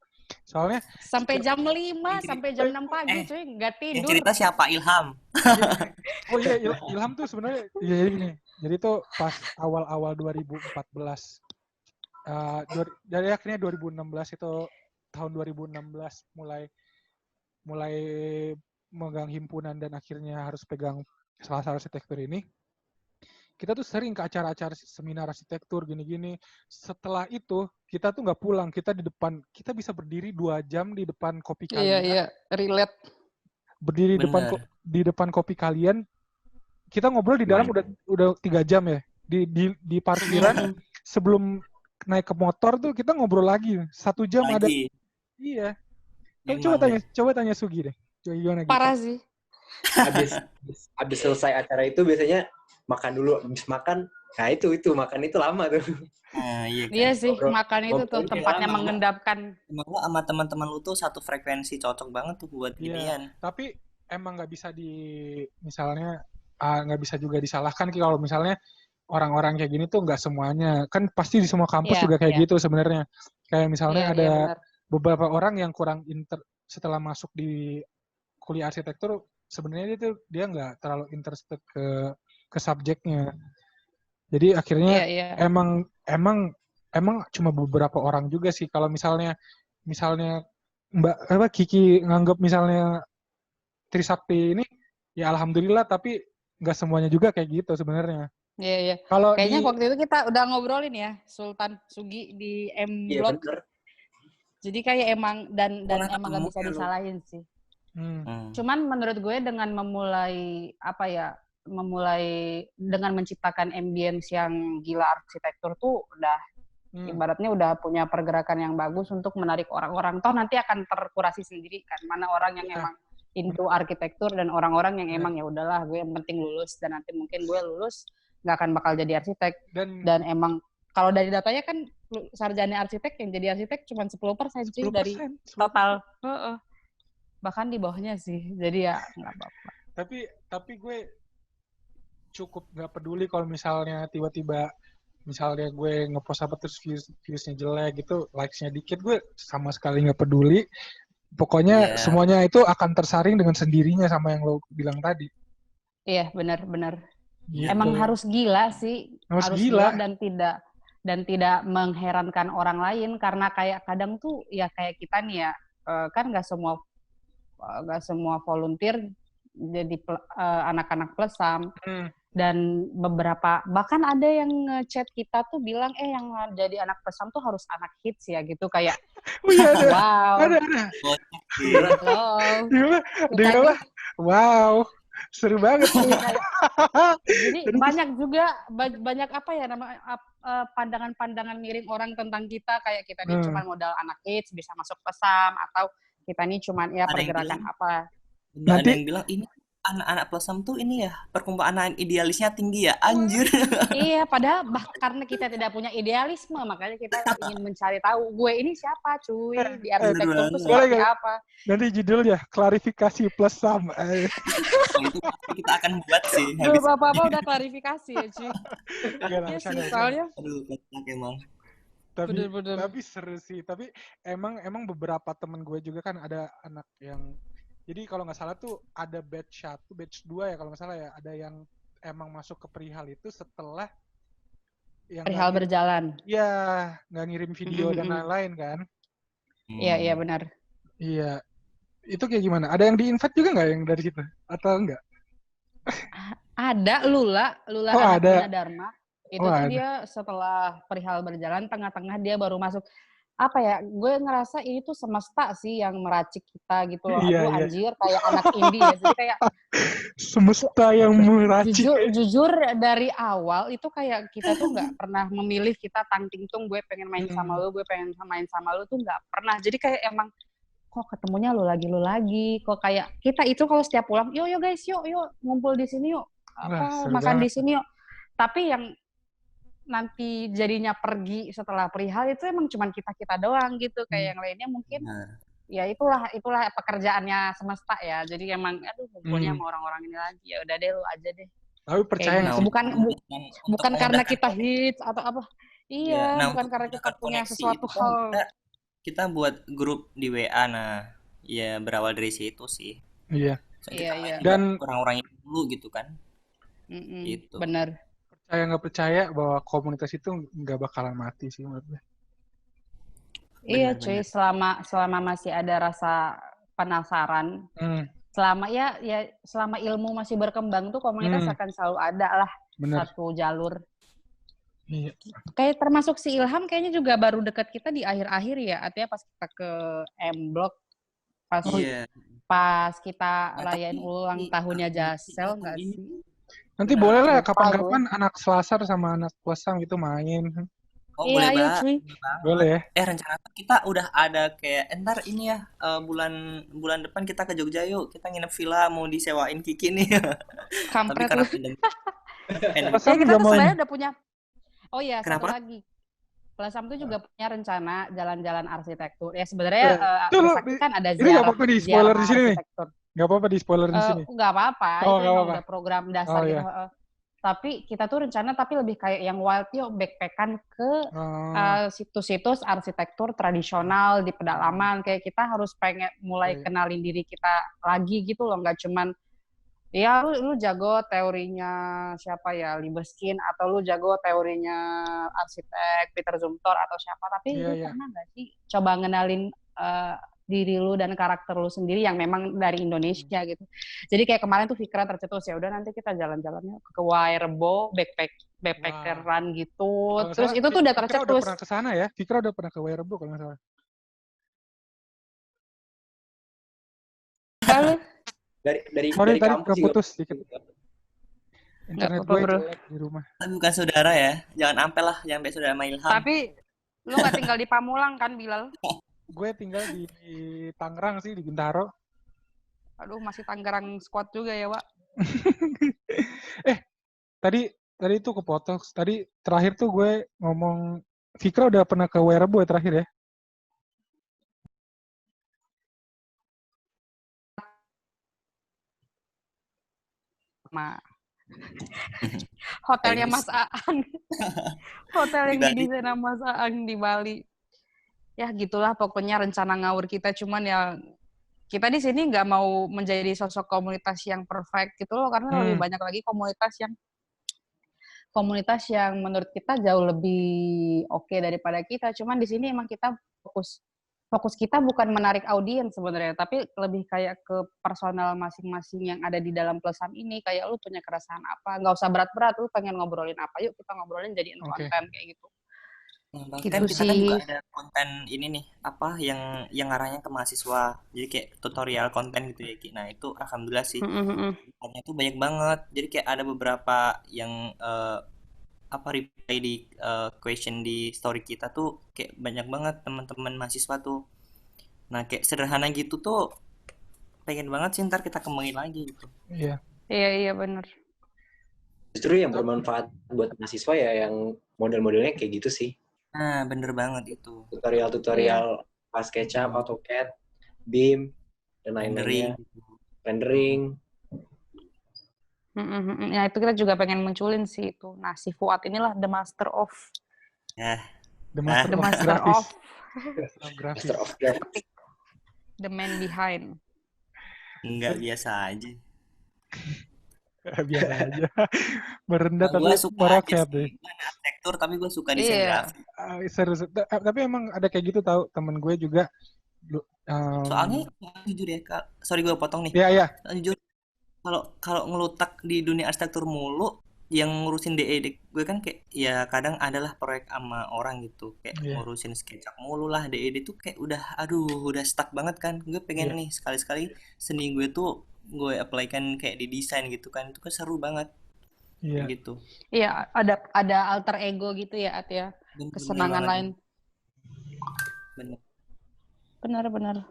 Soalnya sampai jam 5, sampai jam 6 pagi cuy, gak tidur. Yang cerita siapa? Ilham. Oh iya, Ilham tuh sebenarnya jadi gini. Jadi tuh pas awal-awal 2014 dari akhirnya 2016 itu tahun 2016 mulai megang himpunan dan akhirnya harus pegang Selasar Arsitektur ini. Kita tuh sering ke acara-acara seminar arsitektur gini-gini. Setelah itu kita tuh nggak pulang, kita kita bisa berdiri 2 jam di depan kopi kalian. Iya, relate. Berdiri di depan kopi kalian. Kita ngobrol di dalam udah 3 jam ya. Di parkiran sebelum naik ke motor tuh kita ngobrol lagi 1 jam lagi. Ada. Iya. Coba tanya Sugi deh. Gimana parah gitu? Sih. Habis selesai acara itu biasanya makan dulu. Habis makan, nah itu makan itu lama tuh. Iya, iya sih, makan itu tuh tempatnya mengendapkan. Emang lu sama teman-teman lu tuh satu frekuensi, cocok banget tuh buat ginian. Tapi emang nggak bisa misalnya nggak bisa juga disalahkan kalau misalnya orang-orang kayak gini tuh nggak semuanya. Kan pasti di semua kampus juga kayak gitu sebenarnya. Kayak misalnya ada beberapa orang yang kurang setelah masuk di kuliah arsitektur, sebenarnya dia nggak terlalu interested ke subjeknya. Jadi akhirnya emang cuma beberapa orang juga sih. Kalau misalnya Mbak Kiki nganggap misalnya Trisakti ini ya alhamdulillah, tapi nggak semuanya juga kayak gitu sebenarnya. Iya. Kayaknya waktu itu kita udah ngobrolin ya, Sultan Sugi di M Block. Iya, jadi kayak emang dan emang nggak bisa disalahin sih. Cuman menurut gue dengan memulai dengan menciptakan ambience yang gila arsitektur tuh udah ibaratnya udah punya pergerakan yang bagus untuk menarik orang-orang. Toh nanti akan terkurasi sendiri kan mana orang yang emang into arsitektur dan orang-orang yang emang ya udahlah gue yang penting lulus, dan nanti mungkin gue lulus nggak akan bakal jadi arsitek. Dan emang kalau dari datanya kan sarjana arsitek yang jadi arsitek cuma 10% sih dari total. Bahkan di bawahnya sih, jadi ya nggak apa-apa. Tapi gue cukup nggak peduli kalau misalnya tiba-tiba misalnya gue ngepost apa terus viewsnya jelek gitu, likes-nya dikit, gue sama sekali nggak peduli. Pokoknya semuanya itu akan tersaring dengan sendirinya sama yang lo bilang tadi. Iya, benar. Gitu. Emang harus gila sih, harus gila dan tidak mengherankan orang lain, karena kayak kadang tuh ya kayak kita nih ya, kan nggak semua volunteer jadi anak-anak Plesam. Dan beberapa bahkan ada yang ngechat kita tuh bilang yang jadi anak Plesam tuh harus anak hits ya gitu, kayak wow. Ada. Wow. Seru banget sih. Jadi banyak pandangan-pandangan miring orang tentang kita, kayak kita ini cuma modal anak hits bisa masuk Plesam, atau kita ini cuma pergerakan apa. Nanti ada yang bilang ini anak-anak Plesam tuh ini ya perkumpulan anak idealisnya tinggi ya, anjir. Iya, padahal karena kita tidak punya idealisme, makanya kita ingin mencari tahu gue ini siapa cuy di arsitektur itu seperti apa. Nanti judulnya klarifikasi Plesam. Itu kita akan buat sih. Belum apa-apa udah klarifikasi ya cuy. Iya sih, soalnya. Aduh, emang. Tapi seru sih. Tapi emang beberapa temen gue juga kan ada anak yang, jadi kalau nggak salah tuh ada batch 1, batch 2 ya kalau nggak salah ya, ada yang emang masuk ke perihal itu setelah yang perihal berjalan. Iya, nggak ngirim video dan lain-lain kan. Iya benar. Iya. Itu kayak gimana? Ada yang di-invite juga nggak yang dari situ? Atau enggak? Ada Lula Oh, anak ada. Gunadarma. Itu Oh, tuh ada. dia setelah perihal berjalan, tengah-tengah dia baru masuk. Apa ya, gue ngerasa ini tuh semesta sih yang meracik kita gitu loh. Iya, Aduh iya. anjir, kayak anak indie ya. Jadi kayak Semesta yang meracik. jujur dari awal itu kayak kita tuh nggak pernah memilih kita tangting-tung gue pengen main sama lu, gue pengen main sama lu tuh nggak pernah. Jadi kayak emang kok ketemunya lu lagi. Kok kayak kita itu kalau setiap pulang, yuk guys, yuk ngumpul di sini yuk. Wah, Apa makan di sini yuk. Tapi yang nanti jadinya pergi setelah perihal itu emang cuman kita doang gitu. Kayak yang lainnya mungkin ya itulah pekerjaannya semesta ya. Jadi emang aduh ngumpulnya sama orang-orang ini lagi. Ya udah deh lu aja deh. Tapi percaya nggak gitu. Bukan karena kita hits atau apa. Iya, bukan karena kita punya sesuatu hal. Kita buat grup di WA, nah ya berawal dari situ sih. Iya. Iya. Dan orang-orang itu dulu gitu kan. Gitu. Benar. Percaya nggak percaya bahwa komunitas itu nggak bakalan mati sih menurut gue. Iya cuy, selama masih ada rasa penasaran, selama ilmu masih berkembang tuh komunitas akan selalu ada lah. Bener. Satu jalur. Iya. Kayak termasuk si Ilham kayaknya juga baru dekat kita di akhir-akhir ya. Artinya pas kita ke M-Block, pas kita rayain ulang tahunnya Jasel nggak sih? Nanti boleh lah kapan-kapan anak Selasar sama anak Kuasang gitu main. Oh iya, boleh banget. Boleh ya. Rencana kita udah ada kayak entar ini ya bulan depan kita ke Jogja yuk. Kita nginep villa mau disewain Kiki nih. Kampret lu. Kita tuh sebenarnya udah punya. Oh iya, satu lagi. Plasam tuh juga punya rencana jalan-jalan arsitektur. Ya sebenarnya kan ada ziarah. Ini nggak apa-apa di spoiler di sini nih. Nggak apa-apa di spoiler di sini. Nggak apa-apa. Itu udah program dasar gitu. Iya. Tapi kita tuh rencana tapi lebih kayak yang wild yuk backpackan ke situs-situs arsitektur tradisional di pedalaman. Kayak kita harus pengen mulai kenalin diri kita lagi gitu loh. Nggak cuman ya lu jago teorinya siapa ya Libeskind atau lu jago teorinya arsitek Peter Zumthor atau siapa tapi lu pernah nggak sih coba ngenalin diri lu dan karakter lu sendiri yang memang dari Indonesia gitu. Jadi kayak kemarin tuh Fikra tercetus ya udah nanti kita jalan-jalannya ke Wairebo backpackeran gitu. Terus itu tuh udah tercetus. Fikra udah pernah ke sana ya? Fikra udah pernah ke Wairebo kalau nggak salah. Dari kampus putus sedikit. Internet gue jelek di rumah. Tapi bukan saudara ya. Jangan ampe lah, jangan sampai saudara sama Ilham. Tapi lu nggak tinggal di Pamulang kan, Bilal? Gue tinggal di Tangerang sih, di Bintaro. Aduh, masih Tangerang squad juga ya, Wak. Tadi itu kepotong. Tadi terakhir tuh gue ngomong Fikra udah pernah ke Wairebo ya terakhir ya? Hotelnya Mas Aang. Hotel yang didesain Mas Aang di Bali. Ya gitulah pokoknya rencana ngawur kita, cuman ya kita di sini nggak mau menjadi sosok komunitas yang perfect gitu loh, karena lebih banyak lagi komunitas yang menurut kita jauh lebih oke daripada kita. Cuman di sini emang kita fokus kita bukan menarik audiens sebenarnya, tapi lebih kayak ke personal masing-masing yang ada di dalam Plasam ini. Kayak lu punya keresahan apa, nggak usah berat-berat, lu pengen ngobrolin apa, yuk kita ngobrolin jadiin konten kayak gitu. Bahkan kita kan juga ada konten ini nih, apa yang arahnya ke mahasiswa. Jadi kayak tutorial konten gitu ya, Ki. Nah, itu alhamdulillah sih. Kontennya tuh banyak banget. Jadi kayak ada beberapa yang reply di question di story kita tuh kayak banyak banget teman-teman mahasiswa tuh. Nah, kayak sederhana gitu tuh pengen banget sih ntar kita kembangin lagi gitu. Iya benar. Justru yang bermanfaat buat mahasiswa ya yang model-modelnya kayak gitu sih. Nah, bener banget itu. Tutorial pas SketchUp, AutoCAD, BIM, dan lain-lainnya. Rendering. Ya itu kita juga pengen munculin sih itu. Nah, si Fuad inilah the master of. The master of graphics. The man behind. Enggak, biasa aja. Biasa aja. Merendah tapi meroket deh. Arsitektur tapi gue suka desain grafis. Serius. Tapi emang ada kayak gitu tahu temen gue juga Soalnya jujur ya, sorry gue potong nih. Iya. Jujur, kalau ngelutak di dunia arsitektur mulu, yang ngurusin DE gue kan kayak ya kadang adalah proyek sama orang gitu, kayak ngurusin SketchUp mulu lah. DE tuh kayak udah stuck banget kan. Gue pengen nih sekali-sekali seni gue tuh gue apply-kan kayak di desain gitu kan, itu kan seru banget. Gitu. Iya, ada alter ego gitu ya, At ya. Kesenangan lain. Benar.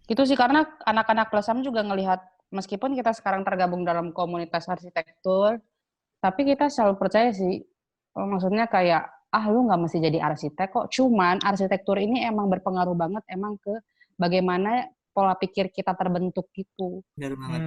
Gitu sih, karena anak-anak Plesam juga ngelihat, meskipun kita sekarang tergabung dalam komunitas arsitektur, tapi kita selalu percaya sih, maksudnya kayak, lu nggak mesti jadi arsitek kok. Cuman arsitektur ini emang berpengaruh banget emang ke bagaimana pola pikir kita terbentuk gitu. Benar banget.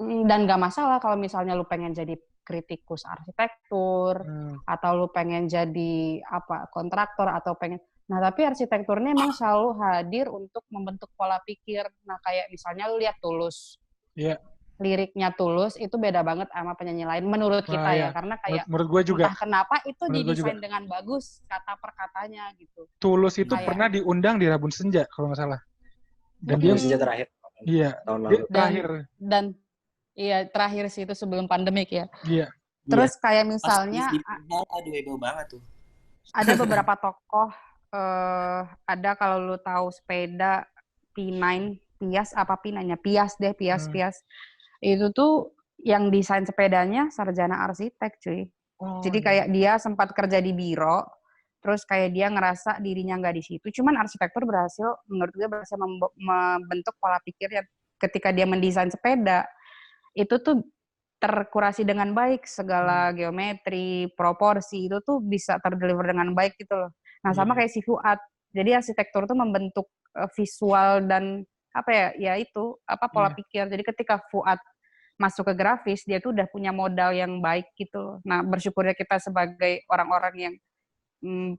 Dan nggak masalah kalau misalnya lu pengen jadi kritikus arsitektur, atau lu pengen jadi kontraktor, atau pengen. Nah, tapi arsitekturnya memang selalu hadir untuk membentuk pola pikir. Nah, kayak misalnya lu lihat Tulus. Liriknya Tulus itu beda banget sama penyanyi lain menurut kita ya, karena kayak menurut gue juga. Entah kenapa itu didesain dengan bagus kata perkatanya gitu. Tulus itu kayak, pernah diundang di Rabun Senja kalau nggak salah. Dan dia Senja terakhir. Tahun lalu. Dan terakhir sih itu sebelum pandemik ya. Terus kayak misalnya heboh banget tuh. Ada beberapa tokoh, ada kalau lu tahu sepeda P9, Pias apa P9-nya? Pias. Itu tuh yang desain sepedanya sarjana arsitek, cuy. Jadi kayak dia sempat kerja di biro, terus kayak dia ngerasa dirinya nggak di situ. Cuman arsitektur menurut gue berhasil membentuk pola pikirnya ketika dia mendesain sepeda. Itu tuh terkurasi dengan baik, segala geometri, proporsi, itu tuh bisa terdeliver dengan baik gitu loh. Nah, sama kayak si Fuad. Jadi arsitektur tuh membentuk visual dan pola pikir. Jadi ketika Fuad masuk ke grafis, dia tuh udah punya modal yang baik gitu. Nah, bersyukurnya kita sebagai orang-orang yang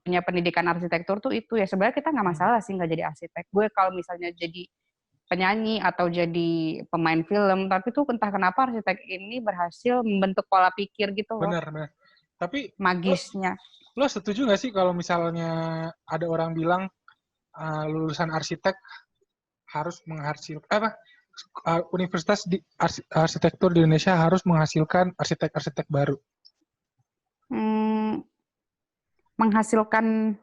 punya pendidikan arsitektur tuh itu ya, sebenarnya kita nggak masalah sih nggak jadi arsitek. Gue kalau misalnya jadi penyanyi atau jadi pemain film, tapi tuh entah kenapa arsitek ini berhasil membentuk pola pikir gitu loh. Benar. Tapi magisnya. Lo setuju nggak sih kalau misalnya ada orang bilang lulusan arsitek harus menghasilkan universitas di arsitektur di Indonesia harus menghasilkan arsitek-arsitek baru? Menghasilkan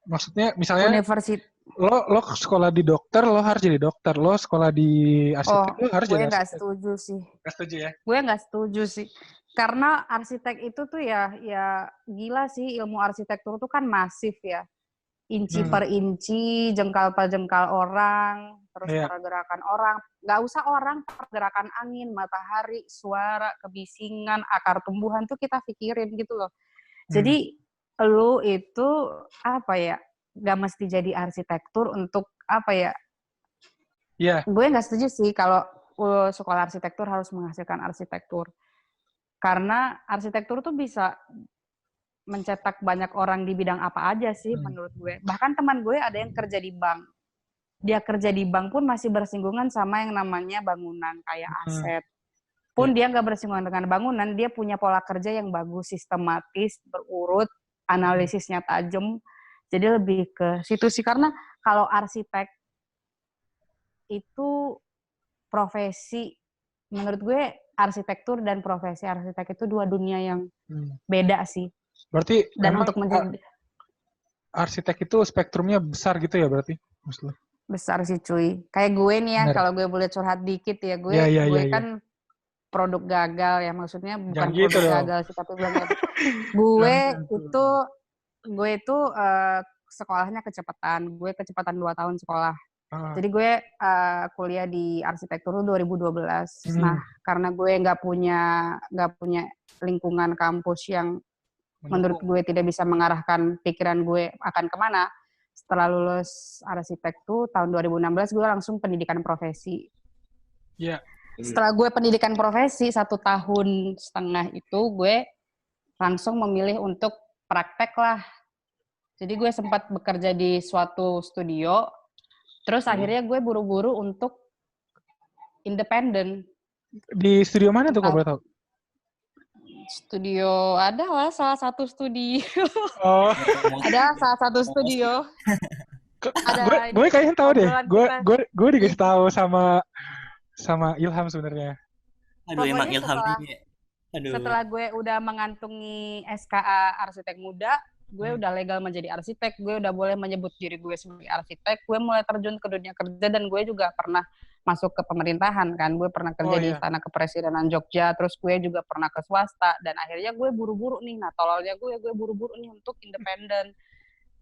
maksudnya misalnya universitas. Lo sekolah di dokter, lo harus jadi dokter. Lo sekolah di arsitek, lo harus jadi arsitek. Gue nggak setuju sih. Nggak setuju ya? Gue nggak setuju sih. Karena arsitek itu tuh ya gila sih, ilmu arsitektur tuh kan masif ya. Inci per inci, jengkal per jengkal orang, terus pergerakan orang. Nggak usah orang, pergerakan angin, matahari, suara, kebisingan, akar tumbuhan tuh kita pikirin gitu loh. Jadi lo itu nggak mesti jadi arsitektur untuk Gue nggak setuju sih kalau sekolah arsitektur harus menghasilkan arsitektur. Karena arsitektur tuh bisa mencetak banyak orang di bidang apa aja sih menurut gue. Bahkan teman gue ada yang kerja di bank. Dia kerja di bank pun masih bersinggungan sama yang namanya bangunan, kayak aset. Pun dia nggak bersinggungan dengan bangunan, dia punya pola kerja yang bagus, sistematis, berurut, analisisnya tajam. Jadi lebih ke situ sih. Karena kalau arsitek itu profesi, menurut gue arsitektur dan profesi arsitek itu dua dunia yang beda sih. Berarti dan untuk menjadi arsitek itu spektrumnya besar gitu ya berarti? Maksudnya? Besar sih cuy. Kayak gue nih ya, kalau gue boleh curhat dikit ya, gue kan produk gagal ya, maksudnya bukan gitu produk gagal sih, tapi belum gue itu sekolahnya kecepatan. Gue kecepatan 2 tahun sekolah. Jadi gue kuliah di arsitektur 2012. Nah, karena gue nggak punya lingkungan kampus yang menurut gue tidak bisa mengarahkan pikiran gue akan kemana. Setelah lulus arsitek tuh tahun 2016 gue langsung pendidikan profesi. Setelah gue pendidikan profesi 1,5 tahun itu gue langsung memilih untuk praktek lah. Jadi gue sempat bekerja di suatu studio. Terus akhirnya gue buru-buru untuk independen. Di studio mana tuh, kok boleh tahu? Studio, ada lah salah satu studio. Oh. Ada salah satu studio. Gue kayaknya tahu deh. Gue dikasih tahu sama Ilham sebenarnya. Aduh, emang Ilham ini. Setelah gue udah mengantungi SKA arsitek muda, gue udah legal menjadi arsitek, gue udah boleh menyebut diri gue sebagai arsitek, gue mulai terjun ke dunia kerja, dan gue juga pernah masuk ke pemerintahan kan, gue pernah kerja di Istana Kepresidenan Jogja, terus gue juga pernah ke swasta, dan akhirnya gue buru-buru nih, nah tololnya gue buru-buru nih untuk independen,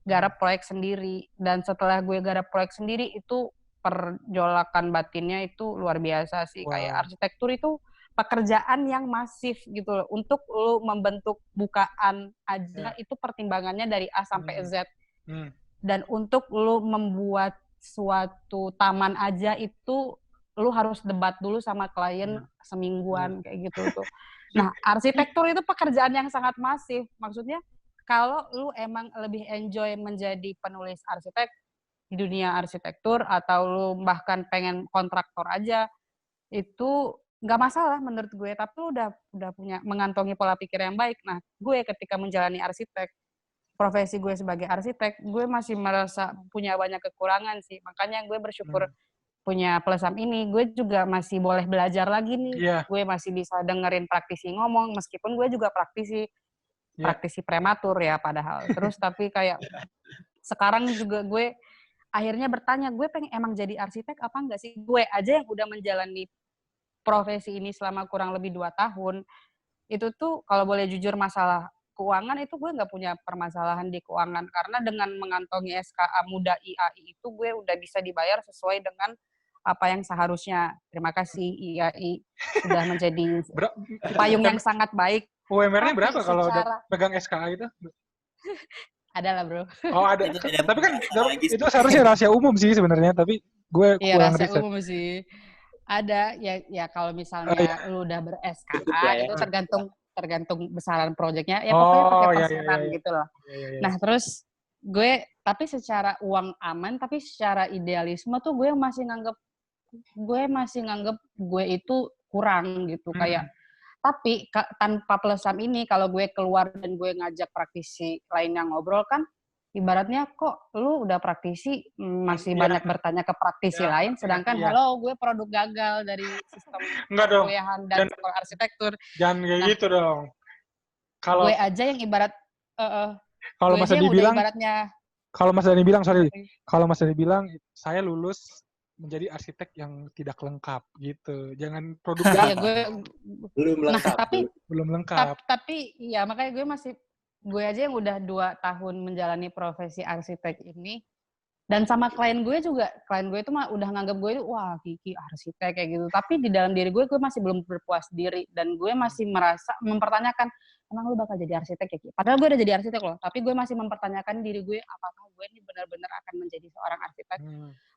garap proyek sendiri, dan setelah gue garap proyek sendiri itu perjolakan batinnya itu luar biasa sih, kayak arsitektur itu pekerjaan yang masif gitu loh. Untuk lu membentuk bukaan aja itu pertimbangannya dari A sampai Z. Dan untuk lu membuat suatu taman aja itu lu harus debat dulu sama klien semingguan kayak gitu tuh. Nah, arsitektur itu pekerjaan yang sangat masif. Maksudnya kalau lu emang lebih enjoy menjadi penulis arsitek di dunia arsitektur, atau lu bahkan pengen kontraktor aja, itu nggak masalah menurut gue, tapi lu udah punya mengantongi pola pikir yang baik. Nah, gue ketika menjalani profesi gue sebagai arsitek, gue masih merasa punya banyak kekurangan sih. Makanya gue bersyukur punya Plesam ini. Gue juga masih boleh belajar lagi nih. Gue masih bisa dengerin praktisi ngomong, meskipun gue juga praktisi prematur ya padahal. Terus tapi kayak sekarang juga gue akhirnya bertanya, gue pengen emang jadi arsitek apa enggak sih? Gue aja yang udah menjalani profesi ini selama kurang lebih 2 tahun, itu tuh kalau boleh jujur masalah keuangan itu gue nggak punya permasalahan di keuangan, karena dengan mengantongi SKA muda IAI itu gue udah bisa dibayar sesuai dengan apa yang seharusnya. Terima kasih IAI sudah menjadi payung yang sangat baik. UMR-nya berapa kalau udah pegang SKA itu? Ada lah bro. Oh ada. Tapi kan itu seharusnya rahasia umum sih sebenarnya, tapi gue kurang riset. Rahasia umum sih. Ada ya kalau misalnya lu udah ber-SKA itu tergantung besaran proyeknya, ya pokoknya pakai persenan gitu loh. Nah terus gue, tapi secara uang aman, tapi secara idealisme tuh gue masih nganggep gue itu kurang gitu. Kayak tapi tanpa Plesam ini, kalau gue keluar dan gue ngajak praktisi lain yang ngobrol kan, ibaratnya kok lu udah praktisi masih banyak bertanya ke praktisi lain, sedangkan halo gue produk gagal dari sistem perkuliahan dan sekolah arsitektur. Jangan kayak gitu dong. Kalau gue aja yang ibarat kalau Mas Dani bilang kalau Mas Dani bilang saya lulus menjadi arsitek yang tidak lengkap gitu. Jangan produk gagal. Belum lengkap. Tapi ya makanya gue aja yang udah 2 tahun menjalani profesi arsitek ini, dan sama klien gue itu mah udah nganggap gue itu wah Kiki arsitek kayak gitu, tapi di dalam diri gue masih belum berpuas diri, dan gue masih merasa mempertanyakan, emang lu bakal jadi arsitek ya Ki? Padahal gue udah jadi arsitek loh, tapi gue masih mempertanyakan diri gue, apakah gue ini benar-benar akan menjadi seorang arsitek?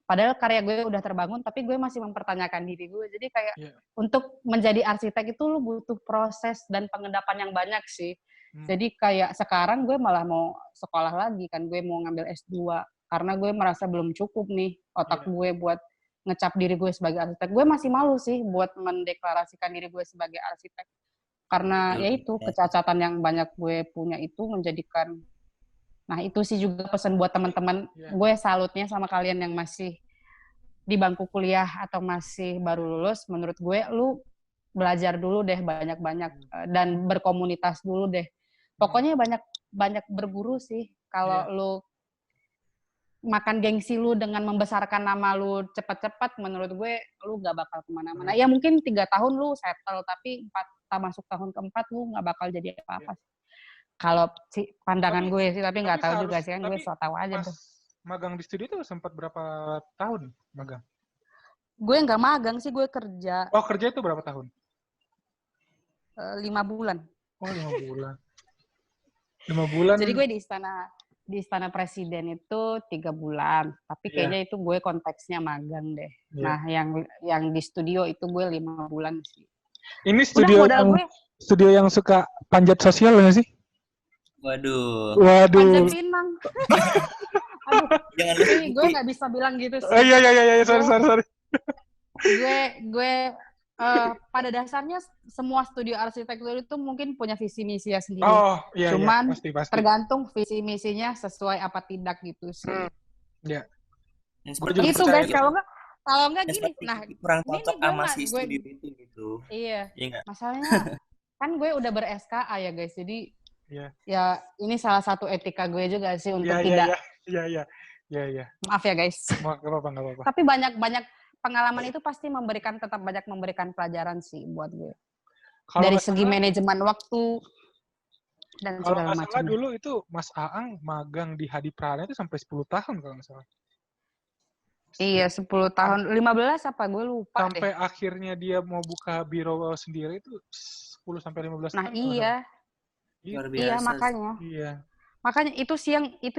Padahal karya gue udah terbangun, tapi gue masih mempertanyakan diri gue. Jadi kayak untuk menjadi arsitek itu lu butuh proses dan pengendapan yang banyak sih. Jadi kayak sekarang gue malah mau sekolah lagi kan, gue mau ngambil S2 karena gue merasa belum cukup nih otak gue buat ngecap diri gue sebagai arsitek. Gue masih malu sih buat mendeklarasikan diri gue sebagai arsitek, karena yaitu kecacatan yang banyak gue punya itu menjadikan. Nah itu sih juga pesan buat teman-teman. Gue salutnya sama kalian yang masih di bangku kuliah atau masih baru lulus. Menurut gue lu belajar dulu deh banyak-banyak dan berkomunitas dulu deh. Pokoknya banyak berguru sih. Kalau lu makan gengsi lu dengan membesarkan nama lu cepat-cepat, menurut gue lu gak bakal kemana-mana. Ya mungkin 3 tahun lu settle, tapi masuk tahun keempat lu gak bakal jadi apa-apa. Kalau pandangan gue sih, tapi nggak tahu juga sih kan, gue so tau aja tuh. Magang di studio tuh sempat berapa tahun magang? Gue nggak magang sih, gue kerja. Oh kerja itu berapa tahun? 5 bulan. Oh 5 bulan. 5 bulan. Jadi gue di istana presiden itu 3 bulan, tapi kayaknya itu gue konteksnya magang deh. Nah yang di studio itu gue 5 bulan sih. Ini studio yang suka panjat sosial nggak sih? Waduh. Panjat pinang. Aduh, gue nggak bisa bilang gitu sih. Oh, iya, sorry. Gue pada dasarnya semua studio arsitektur itu mungkin punya visi misi sendiri. Oh, iya. Cuman pasti. tergantung visi misinya sesuai apa tidak gitu sih. Iya. Yang Gue seperti juga Itu percaya guys, itu. kalau nggak yang gini. seperti Nah, kurang ini cocok gue sama nggak si gue studio itu gitu. iya. Iya nggak? Masalahnya kan gue udah ber-SKA ya guys. Jadi Iya. ya ini salah satu etika gue juga sih untuk Iya, tidak iya. maaf ya guys. Nggak apa-apa. Tapi banyak pengalaman itu pasti tetap banyak memberikan pelajaran sih buat gue. Kalau Dari nggak segi salah, manajemen waktu dan kalau segala nggak salah macam. dulu itu Mas Aang magang di Hadi Prana itu sampai 10 tahun kalau nggak salah. Iya, 10 tahun. 15 apa? Gue lupa deh. Sampai akhirnya dia mau buka biro sendiri itu 10 sampai 15 Nah, tahun kalau nggak salah. Luar iya biasa. makanya. Iya. Makanya itu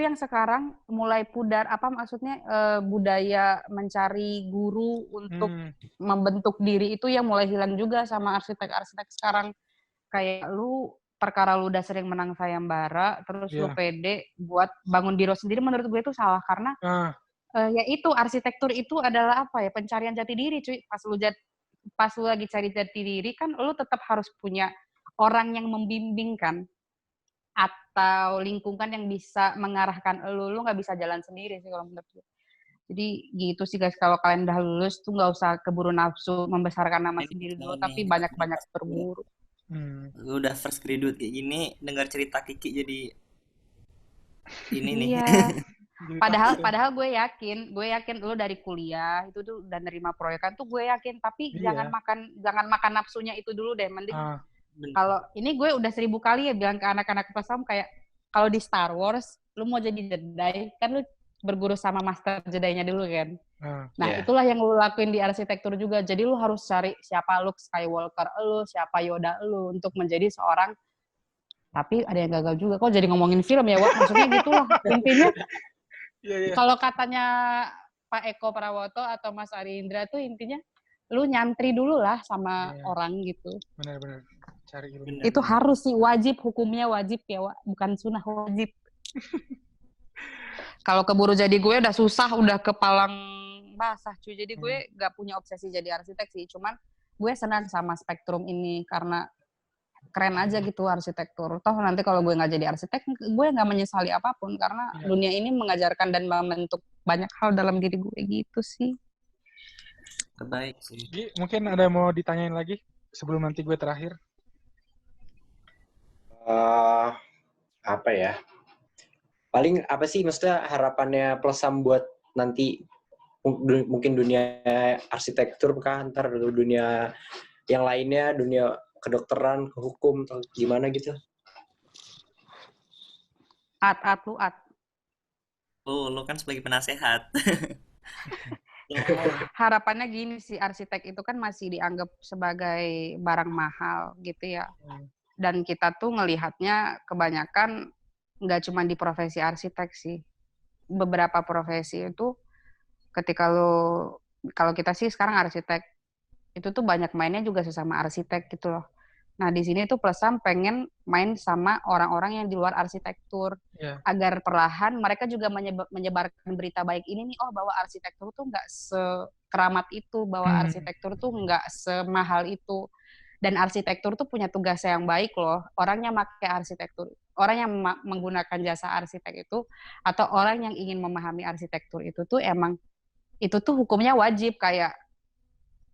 yang sekarang mulai pudar, apa maksudnya budaya mencari guru untuk membentuk diri itu yang mulai hilang juga sama arsitek-arsitek sekarang. Kayak perkara lu udah sering menang sayembara, terus lu pede buat bangun biro sendiri, menurut gue itu salah karena ya itu arsitektur itu adalah apa ya, pencarian jati diri cuy. Pas lu lagi cari jati diri kan lu tetap harus punya orang yang membimbing kan, atau lingkungan yang bisa mengarahkan lu nggak bisa jalan sendiri sih kalau menurut gue. Jadi gitu sih guys, kalau kalian udah lulus tuh nggak usah keburu nafsu membesarkan nama sendiri dulu, tapi banyak-banyak berburu. Udah first graduate kayak gini, dengar cerita Kiki jadi ini nih. Iya. Padahal gue yakin lu dari kuliah itu tuh udah nerima proyekan tuh gue yakin, tapi jangan makan nafsunya itu dulu deh, mending kalau ini gue udah 1000 kali ya bilang ke anak-anak pesam kayak kalau di Star Wars lu mau jadi Jedi kan lu berguru sama master Jedi-nya dulu kan. Nah, itulah yang lu lakuin di arsitektur juga. Jadi lu harus cari siapa Luke Skywalker lu, siapa Yoda lu untuk menjadi seorang. Tapi ada yang gagal juga. Kok jadi ngomongin film ya, Wak? Maksudnya gitulah. Intinya kalau katanya Pak Eko Prawoto atau Mas Ari Indra tuh intinya lu nyantri dulu lah sama orang gitu. Benar-benar cari ilmu. Itu harus sih, wajib, hukumnya wajib ya, Wak. Bukan sunnah, wajib. Kalau keburu jadi gue udah susah, udah kepalang basah cuy. Jadi gue gak punya obsesi jadi arsitek sih. Cuman gue senang sama spektrum ini karena keren aja gitu arsitektur. Toh nanti kalau gue gak jadi arsitek, gue gak menyesali apapun karena dunia ini mengajarkan dan membentuk banyak hal dalam diri gue gitu sih. Terbaik sih. Mungkin ada yang mau ditanyain lagi sebelum nanti gue terakhir? Apa ya? Paling apa sih maksudnya harapannya Plesam buat nanti mungkin dunia arsitektur kah, ntar dunia yang lainnya, dunia kedokteran, kehukum, atau gimana gitu? Lu kan sebagai penasehat. Harapannya gini sih, arsitek itu kan masih dianggap sebagai barang mahal gitu ya. Dan kita tuh ngelihatnya kebanyakan nggak cuma di profesi arsitek sih. Beberapa profesi itu ketika kalau kita sih sekarang arsitek, itu tuh banyak mainnya juga sesama arsitek gitu loh. Nah, di sini tuh Plesam pengen main sama orang-orang yang di luar arsitektur. Agar perlahan mereka juga menyebarkan berita baik ini nih, bahwa arsitektur tuh nggak sekeramat itu, bahwa arsitektur tuh nggak semahal itu. Dan arsitektur tuh punya tugas yang baik loh. Orang yang orang yang menggunakan jasa arsitek itu, atau orang yang ingin memahami arsitektur itu tuh emang, itu tuh hukumnya wajib. Kayak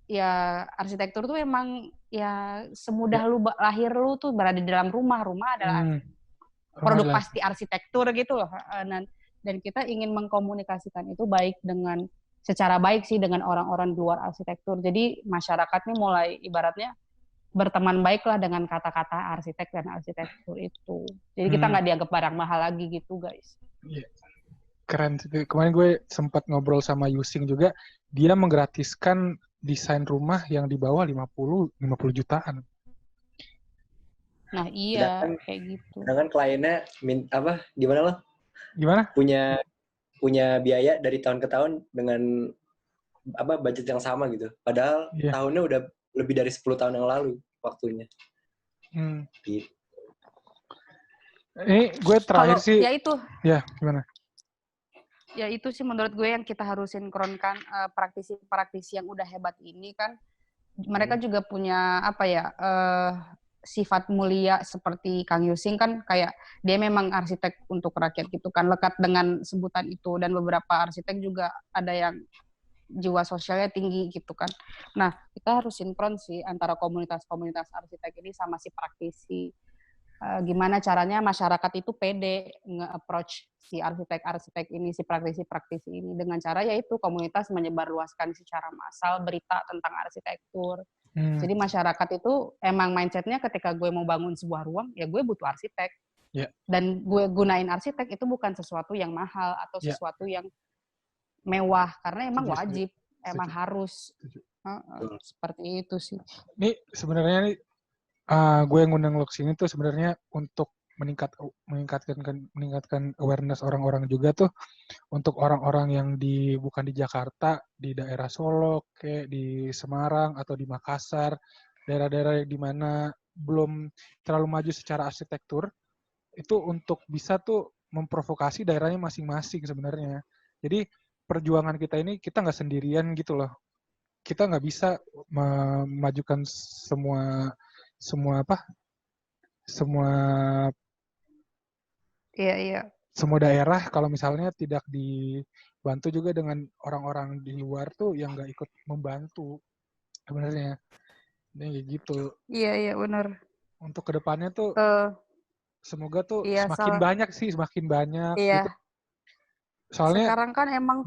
ya arsitektur tuh emang ya semudah lu lahir lu tuh berada di dalam rumah adalah produk pasti arsitektur gitu loh. Dan kita ingin mengkomunikasikan itu secara baik sih dengan orang-orang di luar arsitektur. Jadi masyarakat nih mulai ibaratnya berteman baiklah dengan kata-kata arsitek dan arsitektur itu. Jadi kita nggak dianggap barang mahal lagi gitu guys. Keren sih. Kemarin gue sempat ngobrol sama Yusing juga, dia menggratiskan desain rumah yang di bawah 50 jutaan. Nah, iya, kayak gitu. Sedangkan kliennya gimana lo? Gimana? Punya biaya dari tahun ke tahun dengan budget yang sama gitu. Padahal tahunnya udah lebih dari 10 tahun yang lalu waktunya. Gitu. Ini gue terakhir sih. Ya itu. Ya, gimana? Ya itu sih menurut gue yang kita harus sinkronkan, praktisi-praktisi yang udah hebat ini kan mereka juga punya sifat mulia seperti Kang Yusing kan kayak dia memang arsitek untuk rakyat gitu kan, lekat dengan sebutan itu, dan beberapa arsitek juga ada yang jiwa sosialnya tinggi gitu kan. Nah, kita harus sinkron sih antara komunitas-komunitas arsitek ini sama si praktisi. Gimana caranya masyarakat itu pede nge-approach si arsitek-arsitek ini, si praktisi-praktisi ini, dengan cara yaitu komunitas menyebarluaskan secara massal berita tentang arsitektur. Jadi masyarakat itu emang mindsetnya ketika gue mau bangun sebuah ruang, ya gue butuh arsitek. Yeah. Dan gue gunain arsitek itu bukan sesuatu yang mahal atau sesuatu yang mewah, karena emang wajib, emang harus. Seperti itu sih. Ini sebenarnya nih, gue ngundang lo kesini tuh sebenarnya untuk meningkatkan awareness orang-orang juga tuh, untuk orang-orang yang bukan di Jakarta, di daerah Solo, kayak di Semarang atau di Makassar, daerah-daerah di mana belum terlalu maju secara arsitektur, itu untuk bisa tuh memprovokasi daerahnya masing-masing sebenarnya. Jadi perjuangan kita ini, kita nggak sendirian gitu loh. Kita nggak bisa memajukan semua daerah kalau misalnya tidak dibantu juga dengan orang-orang di luar tuh yang nggak ikut membantu sebenarnya. Ini gitu. Iya benar. Untuk kedepannya tuh semoga tuh semakin banyak iya. gitu. Soalnya sekarang kan emang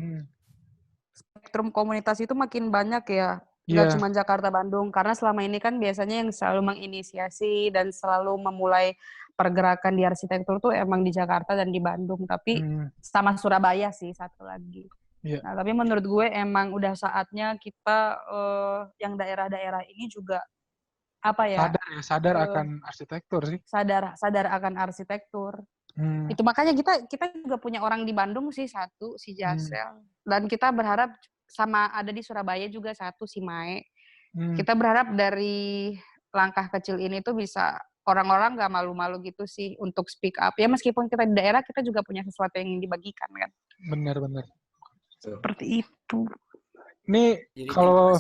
spektrum komunitas itu makin banyak ya. Nggak cuma Jakarta, Bandung. Karena selama ini kan biasanya yang selalu menginisiasi dan selalu memulai pergerakan di arsitektur tuh emang di Jakarta dan di Bandung. Tapi sama Surabaya sih satu lagi. Yeah. Nah, tapi menurut gue emang udah saatnya kita yang daerah-daerah ini juga sadar akan arsitektur sih. Sadar akan arsitektur. Itu makanya kita juga punya orang di Bandung sih, satu si Jasel. Dan kita berharap sama ada di Surabaya juga satu si Mae. Kita berharap dari langkah kecil ini tuh bisa orang-orang gak malu-malu gitu sih untuk speak up. Ya meskipun kita di daerah, kita juga punya sesuatu yang dibagikan kan. Benar. Seperti itu. Nih kalau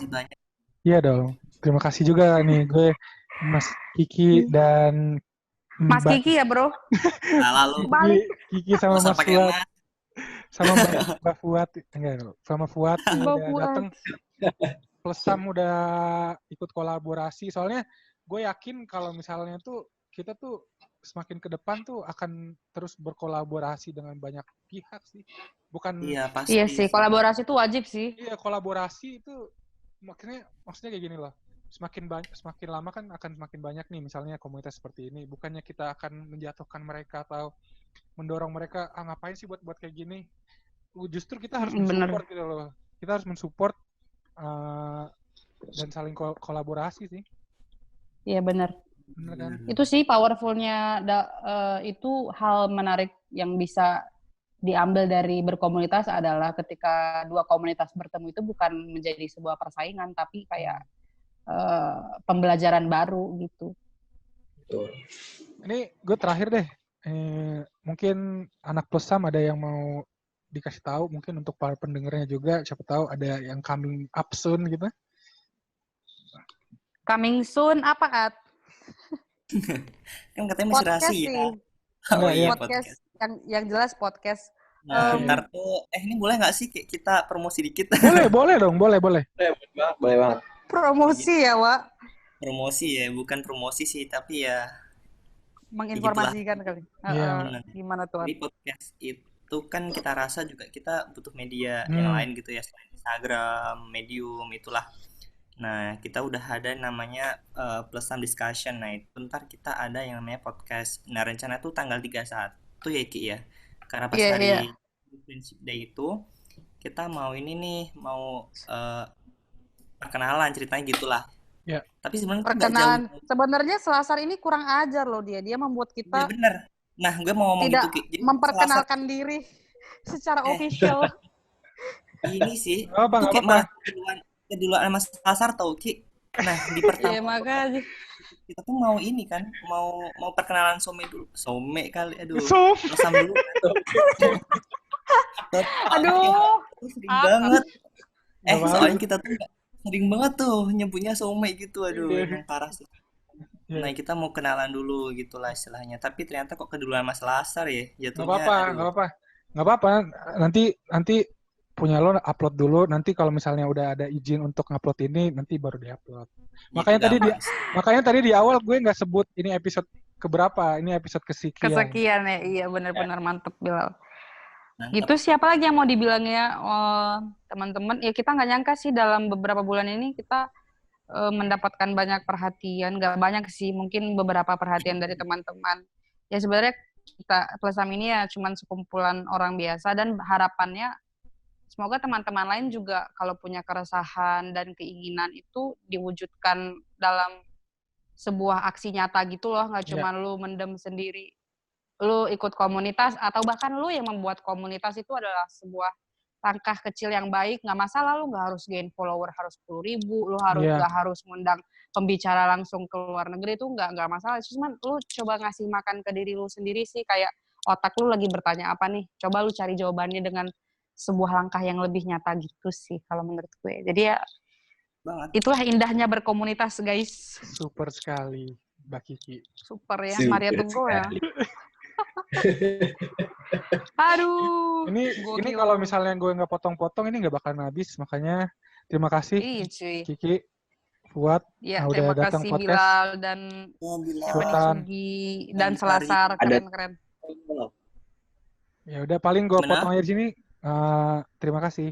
iya dong. Terima kasih juga nih gue Mas Kiki dan Mas Kiki ya bro. Lalu Kiki sama Mas Fuad. Sama Mbak Fuad, sama Fuad udah datang. Plesam udah ikut kolaborasi. Soalnya gue yakin kalau misalnya tuh kita tuh semakin ke depan tuh akan terus berkolaborasi dengan banyak pihak sih. Bukan. Iya pasti. Iya sih, kolaborasi itu wajib sih. Iya, kolaborasi itu maksudnya kayak gini loh. Semakin lama kan akan semakin banyak nih misalnya komunitas seperti ini. Bukannya kita akan menjatuhkan mereka atau mendorong mereka ngapain sih buat kayak gini. Justru kita harus mensupport gitu loh. Kita harus mensupport dan saling kolaborasi sih. Iya benar. Benar kan? Itu sih powerfulnya itu hal menarik yang bisa diambil dari berkomunitas adalah ketika dua komunitas bertemu itu bukan menjadi sebuah persaingan tapi kayak pembelajaran baru gitu. Betul. Ini gue terakhir deh. Mungkin anak Plesam ada yang mau dikasih tahu mungkin untuk para pendengarnya juga, siapa tahu ada yang coming up soon gitu. Coming soon apa At? Kan katanya masih rahasia. Oh iya podcast. Yang jelas podcast. Nah, ntar tuh ini boleh nggak sih kita promosi dikit? Boleh dong, boleh. Boleh banget. Promosi ya, Wak? Promosi ya, bukan promosi sih, tapi ya menginformasikan kali. Gimana tuh? Di podcast itu kan kita rasa juga kita butuh media yang lain gitu ya, selain Instagram, Medium, itulah. Nah, kita udah ada namanya Plesam Discussion. Nah, itu ntar kita ada yang namanya podcast. Nah, rencana tuh tanggal 31 ya, Ki ya. Karena pas hari Friendship Day itu, kita mau perkenalan ceritanya gitulah. Ya. Tapi sebenarnya perkenalan. Sebenarnya Selasar ini kurang ajar loh dia. Dia membuat kita. Ya, bener. Nah, gue mau ngomong tidak gitu, Ki. Jadi, memperkenalkan diri secara official. Ini sih. Apa? Keduluan sama Selasar tau, Ki. Nah, di pertama. Iya, makanya. Kita tuh mau ini kan, mau perkenalan Some dulu. Some kali, aduh. Plesam dulu. Aduh. Sering banget. Soalnya kita tuh sering banget tuh nyebutnya Some gitu, aduh, emang parah sih. Nah, kita mau kenalan dulu gitulah istilahnya. Tapi ternyata kok keduluan Mas Lasar ya. Nggak Jatuhnya apa-apa, aduh. nggak apa-apa. Nanti punya lo upload dulu. Nanti kalau misalnya udah ada izin untuk ngupload ini, nanti baru diupload. Ya, Makanya tadi di awal gue nggak sebut ini episode keberapa. Ini episode kesekian. Kesekian ya, iya benar-benar mantep Bilal. Gitu siapa lagi yang mau dibilangnya teman-teman? Ya kita nggak nyangka sih dalam beberapa bulan ini kita mendapatkan banyak perhatian, nggak banyak sih, mungkin beberapa perhatian dari teman-teman. Ya sebenarnya kita Plesam ini ya cuman sekumpulan orang biasa dan harapannya semoga teman-teman lain juga kalau punya keresahan dan keinginan itu diwujudkan dalam sebuah aksi nyata gitu loh, nggak cuma lu mendem sendiri. Lu ikut komunitas atau bahkan lu yang membuat komunitas itu adalah sebuah langkah kecil yang baik, nggak masalah lu nggak harus gain follower harus 10.000, lu nggak harus ngundang pembicara langsung ke luar negeri, itu nggak masalah. Cuman lu coba ngasih makan ke diri lu sendiri sih, kayak otak lu lagi bertanya apa nih, coba lu cari jawabannya dengan sebuah langkah yang lebih nyata gitu sih kalau menurut gue. Jadi ya itulah indahnya berkomunitas guys. Super sekali Mbak Kiki. Super ya, Maria Tunggu ya. Aduh. Ini kalau misalnya gue nggak potong-potong ini nggak bakalan habis, makanya terima kasih Kiki, Fuad, udah datang podcast. Bilal dan Sugi dan Selasar, keren-keren. Ya udah paling gue potong aja di sini. Terima kasih.